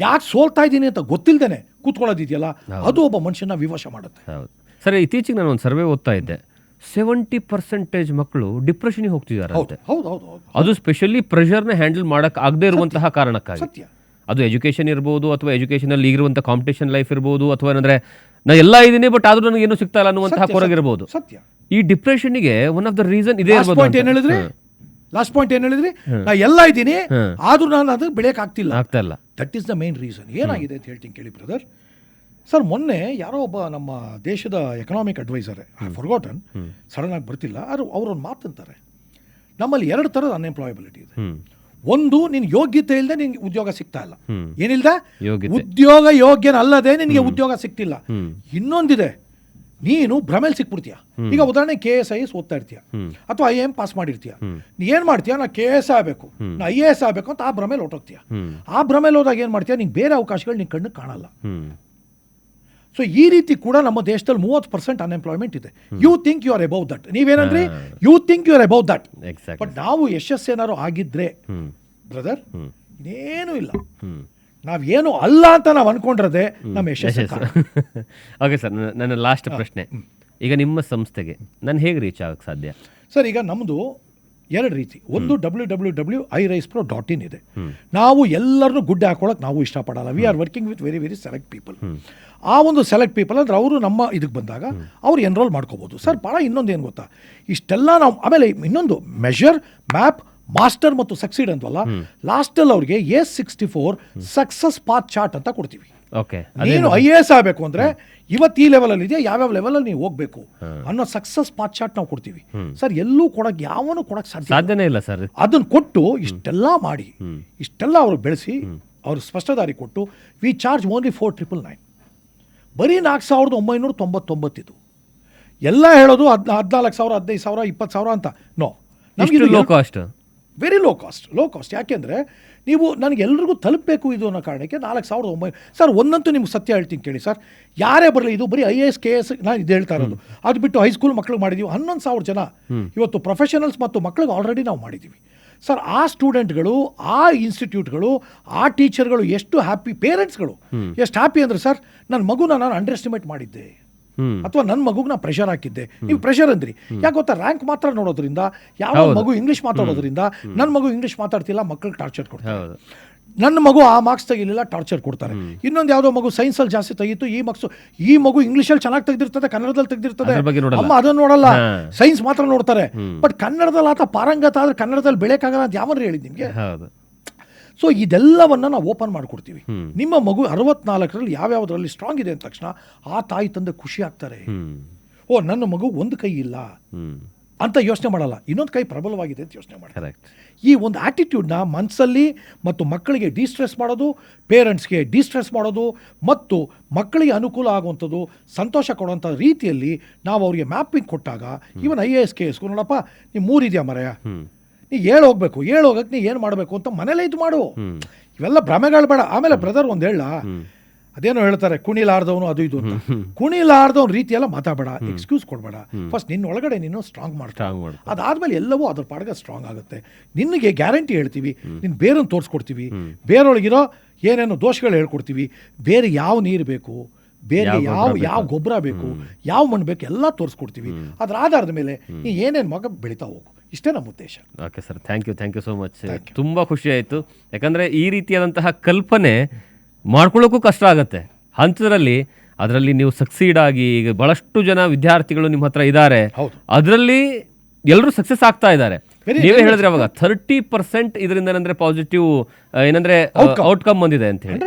ಯಾಕೆ ಸೋಲ್ತಾ ಇದ್ದೀನಿ ಅಂತ ಗೊತ್ತಿಲ್ದೇನೆ ಕೂತ್ಕೊಳ್ಳೋದಿದೆಯಲ್ಲ, ಅದು ಒಬ್ಬ ಮನುಷ್ಯನ ವಿವಶ ಮಾಡುತ್ತೆ. ಸರಿ, ಇತ್ತೀಚೆಗೆ ನಾನು ಒಂದು ಸರ್ವೆ ಓದ್ತಾ ಇದ್ದೆ, 70% ಮಕ್ಕಳು ಡಿಪ್ರೆಷನ್ಗೆ ಹೋಗ್ತಿದ್ದಾರೆ. ಅದು ಸ್ಪೆಷಲಿ ಪ್ರೆಷರ್ನ ಹ್ಯಾಂಡಲ್ ಮಾಡಕ್ ಆಗದೆ ಇರುವಂತಹ ಕಾರಣಕ್ಕಾಗಿ. ಅದು ಎಜುಕೇಶನ್ ಇರ್ಬೋದು, ಅಥವಾ ಎಜುಕೇಶನ್ ಅಲ್ಲಿ ಈಗಿರುವಂತಹ ಕಾಂಪಿಟೇಷನ್ ಲೈಫ್ ಇರ್ಬೋದು, ಅಥವಾ ಏನಂದ್ರೆ ನಾ ಎಲ್ಲ ಇದೀನಿ ಬಟ್ ಆದ್ರೂ ನನಗೆ ಏನು ಸಿಗ್ತಾ ಇಲ್ಲ ಅನ್ನುವಂತಹ ಕೊರಗಿರ್ಬೋದು. ಈ ಡಿಪ್ರೆಷನ್ಗೆ ಒನ್ ಆಫ್ ದ ರೀಸನ್ ಇದೇ ಇರ್ಬೋದು. ಲಾಸ್ಟ್ ಪಾಯಿಂಟ್ ಏನ್ ಹೇಳಿದ್ರಿ, ನಾ ಎಲ್ಲ ಇದ್ದೀನಿ ಆದ್ರೂ ನಾನು ಅದು ಬೆಳೆಯಕ್ ಆಗ್ತಾ ಇಲ್ಲ. That is the main reason. ಏನಾಗಿದೆ ಅಂತ ಹೇಳ್ತೀನಿ ಕೇಳಿ ಬ್ರದರ್. ಸರ್ ಮೊನ್ನೆ ಯಾರೋ ಒಬ್ಬ ನಮ್ಮ ದೇಶದ ಎಕನಾಮಿಕ್ ಅಡ್ವೈಸರ್, ಫಾರ್ಗಾಟನ್, ಸಡನ್ ಆಗಿ ಬರ್ತಿಲ್ಲ, ಅವರೊಂದು ಮಾತಂತಾರೆ, ನಮ್ಮಲ್ಲಿ 2 ಥರದ ಅನ್ಎಂಪ್ಲಾಯಬಿಲಿಟಿ ಇದೆ. ಒಂದು, ನಿನ್ ಯೋಗ್ಯತೆ ಇಲ್ಲದೆ ನಿನ್ಗೆ ಉದ್ಯೋಗ ಸಿಗ್ತಾ ಇಲ್ಲ, ಏನಿಲ್ದ ಉದ್ಯೋಗ ಯೋಗ್ಯನಲ್ಲದೆ ನಿನಗೆ ಉದ್ಯೋಗ ಸಿಗ್ತಿಲ್ಲ. ಇನ್ನೊಂದಿದೆ, ನೀನು ಭ್ರಮೇಲಿ ಸಿಕ್ಬಿಡ್ತೀಯ. ಈಗ ಉದಾಹರಣೆ KS IAS ಓದ್ತಾ ಇರ್ತೀಯ, ಅಥವಾ IIM ಪಾಸ್ ಮಾಡಿರ್ತೀಯ. ನೀ ಏನ್ ಮಾಡ್ತೀಯ, ನಾ KS ಆಗಬೇಕು, ನಾ IAS ಆಗಬೇಕು ಅಂತ ಆ ಭ್ರಮೇಲಿ ಹೊಟ್ಟೋಗ್ತೀಯ. ಆ ಭ್ರಮೇಲಿ ಹೋದಾಗ ಏನ್ ಮಾಡ್ತೀಯ, ನಿಂಗೆ ಬೇರೆ ಅವಕಾಶಗಳು ನಿನ್ ಕಣ್ಣು ಕಾಣಲ್ಲ. ಸೊ ಈ ರೀತಿ ಕೂಡ ನಮ್ಮ ದೇಶದಲ್ಲಿ 30% ಅನ್ಎಂಪ್ಲಾಯ್ಮೆಂಟ್ ಇದೆ. You think you are above that. ನೀವೇನಂದ್ರೆ you think you are above that. But ನಾವು ಯಶಸ್ಸೇನಾರು ಆಗಿದ್ರೆ ಬ್ರದರ್ ಇನ್ನೇನು ಇಲ್ಲ. ನಾವೇನು ಅಲ್ಲ ಅಂತ ನಾವು ಅನ್ಕೊಂಡಿರದೆ ನಮ್ಮ ಯಶಸ್ಸು. ಓಕೆ ಸರ್, ನನ್ನ ಲಾಸ್ಟ್ ಪ್ರಶ್ನೆ, ಈಗ ನಿಮ್ಮ ಸಂಸ್ಥೆಗೆ ನಾನು ಹೇಗೆ ರೀಚ್ ಆಗಕ್ಕೆ ಸಾಧ್ಯ? ಸರ್, ಈಗ ನಮ್ಮದು 2 ರೀತಿ. ಒಂದು www.iraispro.in ಇದೆ. ನಾವು ಎಲ್ಲರನ್ನೂ ಗುಡ್ಡೆ ಹಾಕೊಳ್ಳೋಕೆ ನಾವು ಇಷ್ಟಪಡಲ್ಲ. We are working with very very select people. ಆ ಒಂದು ಸೆಲೆಕ್ಟ್ ಪೀಪಲ್ ಅಂದರೆ ಅವರು ನಮ್ಮ ಇದಕ್ಕೆ ಬಂದಾಗ ಅವ್ರು ಎನ್ರೋಲ್ ಮಾಡ್ಕೋಬೋದು. ಸರ್, ಭಾಳ ಇನ್ನೊಂದು ಏನು ಗೊತ್ತಾ, ಇಷ್ಟೆಲ್ಲ ನಾವು ಆಮೇಲೆ ಇನ್ನೊಂದು ಮೆಷರ್, ಮ್ಯಾಪ್, ಮಾಸ್ಟರ್ ಮತ್ತು ಸಕ್ಸೀಡ್ ಅಂತವಲ್ಲ, ಲಾಸ್ಟಲ್ಲಿ ಅವ್ರಿಗೆ A64 ಸಕ್ಸಸ್ ಪಾತ್ ಚಾರ್ಟ್ ಅಂತ ಕೊಡ್ತೀವಿ. ಓಕೆ, ನೀನು IAS ಆಗಬೇಕು ಅಂದರೆ ಇವತ್ತು ಈ ಲೆವೆಲಲ್ಲಿ ಇದೆಯಾ, ಯಾವ್ಯಾವ ಲೆವೆಲಲ್ಲಿ ನೀವು ಹೋಗಬೇಕು ಅನ್ನೋ ಸಕ್ಸಸ್ ಪಾತ್ ಚಾರ್ಟ್ ನಾವು ಕೊಡ್ತೀವಿ. ಸರ್, ಎಲ್ಲೂ ಕೊಡಕ್ಕೆ ಯಾವನು ಕೊಡಕ್ಕೆ ಸಾಧ್ಯನೇ ಇಲ್ಲ ಸರ್. ಅದನ್ನು ಕೊಟ್ಟು ಇಷ್ಟೆಲ್ಲ ಮಾಡಿ ಇಷ್ಟೆಲ್ಲ ಅವ್ರು ಬೆಳೆಸಿ ಅವ್ರು ಸ್ಪಷ್ಟದಾರಿ ಕೊಟ್ಟು ವಿ ಚಾರ್ಜ್ ಓನ್ಲಿ 4999. ಬರೀ 4999 ಇದು. ಎಲ್ಲ ಹೇಳೋದು 14,000, 15,000, 20,000 ಅಂತ. ನೋ, ನಮಗೆ low cost, very low cost. ಯಾಕೆಂದರೆ ನೀವು ನನಗೆ ಎಲ್ರಿಗೂ ತಲುಪಬೇಕು ಇದು ಅನ್ನೋ ಕಾರಣಕ್ಕೆ 4,900. ಸರ್, ಒಂದಂತೂ ನಿಮ್ಗೆ ಸತ್ಯ ಹೇಳ್ತೀನಿ ಕೇಳಿ ಸರ್, ಯಾರೇ ಬರಲಿ, ಇದು ಬರೀ IAS KS ನಾನು ಇದು ಹೇಳ್ತಾ ಇರೋದು. ಅದು ಬಿಟ್ಟು ಹೈಸ್ಕೂಲ್ ಮಕ್ಳಿಗೆ ಮಾಡಿದ್ದೀವಿ 11,000 ಜನ ಇವತ್ತು ಪ್ರೊಫೆಷನಲ್ಸ್ ಮತ್ತು ಮಕ್ಳಿಗೆ ಆಲ್ರೆಡಿ ನಾವು ಮಾಡಿದ್ದೀವಿ. ಸರ್, ಆ ಸ್ಟೂಡೆಂಟ್ಗಳು, ಆ ಇನ್ಸ್ಟಿಟ್ಯೂಟ್ಗಳು, ಆ ಟೀಚರ್ಗಳು ಎಷ್ಟು ಹ್ಯಾಪಿ, ಪೇರೆಂಟ್ಸ್ಗಳು ಎಷ್ಟು ಹ್ಯಾಪಿ ಅಂದರೆ ಸರ್, ನನ್ನ ಮಗುನ ನಾನು ಅಂಡರ್ ಎಸ್ಟಿಮೇಟ್ ಮಾಡಿದ್ದೆ ಅಥವಾ ನನ್ನ ಮಗುಗೆ ನಾನು ಪ್ರೆಷರ್ ಹಾಕಿದ್ದೆ. ನೀವು ಪ್ರೆಷರ್ ಅಂದ್ರಿ, ಯಾಕೆ ಗೊತ್ತಾ, ರ್ಯಾಂಕ್ ಮಾತ್ರ ನೋಡೋದ್ರಿಂದ, ಯಾವ ಮಗು ಇಂಗ್ಲೀಷ್ ಮಾತಾಡೋದ್ರಿಂದ, ನನ್ನ ಮಗು ಇಂಗ್ಲೀಷ್ ಮಾತಾಡ್ತಿಲ್ಲ, ಮಕ್ಕಳಿಗೆ ಟಾರ್ಚರ್ ಕೊಡ್ತಾರೆ. ನನ್ನ ಮಗು ಆ ಮಾರ್ಕ್ಸ್ ತೆಗಿಲಿಲ್ಲ, ಟಾರ್ಚರ್ ಕೊಡ್ತಾರೆ. ಇನ್ನೊಂದು ಯಾವುದೋ ಮಗು ಸೈನ್ಸಲ್ಲಿ ಜಾಸ್ತಿ ತೆಗೀತು, ಈ ಮಗು ಇಂಗ್ಲೀಷಲ್ಲಿ ಚೆನ್ನಾಗಿ ತೆಗೆದಿರ್ತದೆ, ಕನ್ನಡದಲ್ಲಿ ತೆಗೆದಿರ್ತದೆ, ಅಮ್ಮ ಅದನ್ನು ನೋಡಲ್ಲ, ಸೈನ್ಸ್ ಮಾತ್ರ ನೋಡ್ತಾರೆ. ಬಟ್ ಕನ್ನಡದಲ್ಲಿ ಆತ ಪಾರಂಗತ ಆದರೆ ಕನ್ನಡದಲ್ಲಿ ಬೆಳೆಯಕ್ಕಾಗಲ್ಲ ಅಂತ ಯಾವನ್ರಿ ಹೇಳಿದ್ ನಿಮಗೆ? ಸೊ ಇದೆಲ್ಲವನ್ನು ನಾವು ಓಪನ್ ಮಾಡಿಕೊಡ್ತೀವಿ. ನಿಮ್ಮ ಮಗು 64ರಲ್ಲಿ ಯಾವ್ಯಾವುದರಲ್ಲಿ ಸ್ಟ್ರಾಂಗ್ ಇದೆ ಅಂದ ತಕ್ಷಣ ಆ ತಾಯಿ ತಂದೆ ಖುಷಿ ಆಗ್ತಾರೆ. ಓ, ನನ್ನ ಮಗು ಒಂದು ಕೈ ಇಲ್ಲ ಅಂತ ಯೋಚನೆ ಮಾಡಲ್ಲ, ಇನ್ನೊಂದು ಕೈ ಪ್ರಬಲವಾಗಿದೆ ಅಂತ ಯೋಚನೆ ಮಾಡ್ತಾರೆ. ಈ ಒಂದು ಆ್ಯಟಿಟ್ಯೂಡ್ನ ಮನಸ್ಸಲ್ಲಿ ಮತ್ತು ಮಕ್ಕಳಿಗೆ ಡಿಸ್ಟ್ರೆಸ್ ಮಾಡೋದು, ಪೇರೆಂಟ್ಸ್ಗೆ ಡಿಸ್ಟ್ರೆಸ್ ಮಾಡೋದು ಮತ್ತು ಮಕ್ಕಳಿಗೆ ಅನುಕೂಲ ಆಗುವಂಥದ್ದು, ಸಂತೋಷ ಕೊಡುವಂಥ ರೀತಿಯಲ್ಲಿ ನಾವು ಅವರಿಗೆ ಮ್ಯಾಪಿಂಗ್ ಕೊಟ್ಟಾಗ, ಇವನ್ IAS KS ನೋಡಪ್ಪ, ನೀವು 3 ಇದೆಯಾ ಮರೆಯ, ನೀ ಹೋಗ್ಬೇಕು, ಹೋಗಕ್ಕೆ ನೀ ಏನು ಮಾಡಬೇಕು ಅಂತ ಮನೇಲೇ ಇದು ಮಾಡು. ಇವೆಲ್ಲ ಭ್ರಮೆಗಳು ಬೇಡ. ಆಮೇಲೆ ಬ್ರದರ್ ಒಂದು ಹೇಳ, ಅದೇನೋ ಹೇಳ್ತಾರೆ ಕುಣಿಲಾರ್ದವನು ಅದು ಇದು ಅಂತ. ಕುಣಿಲಾರ್ದವನ ರೀತಿ ಎಲ್ಲ ಮಾತಾಡಬೇಡ, ಎಕ್ಸ್ಕ್ಯೂಸ್ ಕೊಡಬೇಡ. ಫಸ್ಟ್ ನಿನ್ನ ಒಳಗಡೆ ನೀನು ಸ್ಟ್ರಾಂಗ್ ಮಾಡ್ತಾವೆ, ಅದಾದ್ಮೇಲೆ ಎಲ್ಲವೂ ಅದ್ರ ಪಾಡಿಗೆ ಸ್ಟ್ರಾಂಗ್ ಆಗುತ್ತೆ. ನಿನಗೆ ಗ್ಯಾರಂಟಿ ಹೇಳ್ತೀವಿ, ನಿನ್ನ ಬೇರನ್ನು ತೋರಿಸ್ಕೊಡ್ತೀವಿ, ಬೇರೊಳಗಿರೋ ಏನೇನೋ ದೋಷಗಳು ಹೇಳ್ಕೊಡ್ತೀವಿ, ಬೇರೆ ಯಾವ ನೀರು ಬೇಕು, ಬೇರೆ ಯಾವ ಗೊಬ್ಬರ ಬೇಕು, ಯಾವ ಮಣ್ಣು ಬೇಕು ಎಲ್ಲ ತೋರಿಸ್ಕೊಡ್ತೀವಿ. ಅದ್ರ ಆಧಾರದ ಮೇಲೆ ನೀ ಏನೇನು ಮಗ ಬೆಳೀತಾ ಹೋಗು. ಇಷ್ಟೇ ನಮ್ಮ ಉದ್ದೇಶ. Okay sir, thank you so much. ತುಂಬ ಖುಷಿ ಆಯಿತು. ಯಾಕಂದರೆ ಈ ರೀತಿಯಾದಂತಹ ಕಲ್ಪನೆ ಮಾಡ್ಕೊಳ್ಳೋಕ್ಕೂ ಕಷ್ಟ ಆಗುತ್ತೆ ಹಂತದಲ್ಲಿ. ಅದರಲ್ಲಿ ನೀವು ಸಕ್ಸೀಡ್ ಆಗಿ ಈಗ ಭಾಳಷ್ಟು ಜನ ವಿದ್ಯಾರ್ಥಿಗಳು ನಿಮ್ಮ ಹತ್ರ ಇದ್ದಾರೆ, ಅದರಲ್ಲಿ ಎಲ್ಲರೂ ಸಕ್ಸಸ್ ಆಗ್ತಾ ಇದ್ದಾರೆ. ನೀವೇ ಹೇಳಿದ್ರೆ ಅವಾಗ 30% ಇದರಿಂದ ಏನಂದ್ರೆ ಪಾಸಿಟಿವ್ ಏನಂದ್ರೆ ಔಟ್ಕಮ್ ಬಂದಿದೆ ಅಂತ ಹೇಳಿ.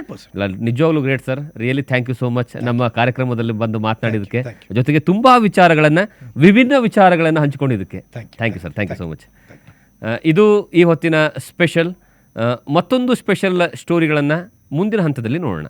ನಿಜವಾಗ್ಲೂ great sir, really thank you so much ನಮ್ಮ ಕಾರ್ಯಕ್ರಮದಲ್ಲಿ ಬಂದು ಮಾತನಾಡಿದಕ್ಕೆ, ಜೊತೆಗೆ ತುಂಬಾ ವಿಭಿನ್ನ ವಿಚಾರಗಳನ್ನ ಹಂಚಿಕೊಂಡಿದ್ದಕ್ಕೆ thank you sir. Thank you so much. ಇದು ಈ ಹೊತ್ತಿನ ಸ್ಪೆಷಲ್. ಮತ್ತೊಂದು ಸ್ಪೆಷಲ್ ಸ್ಟೋರಿಗಳನ್ನು ಮುಂದಿನ ಹಂತದಲ್ಲಿ ನೋಡೋಣ.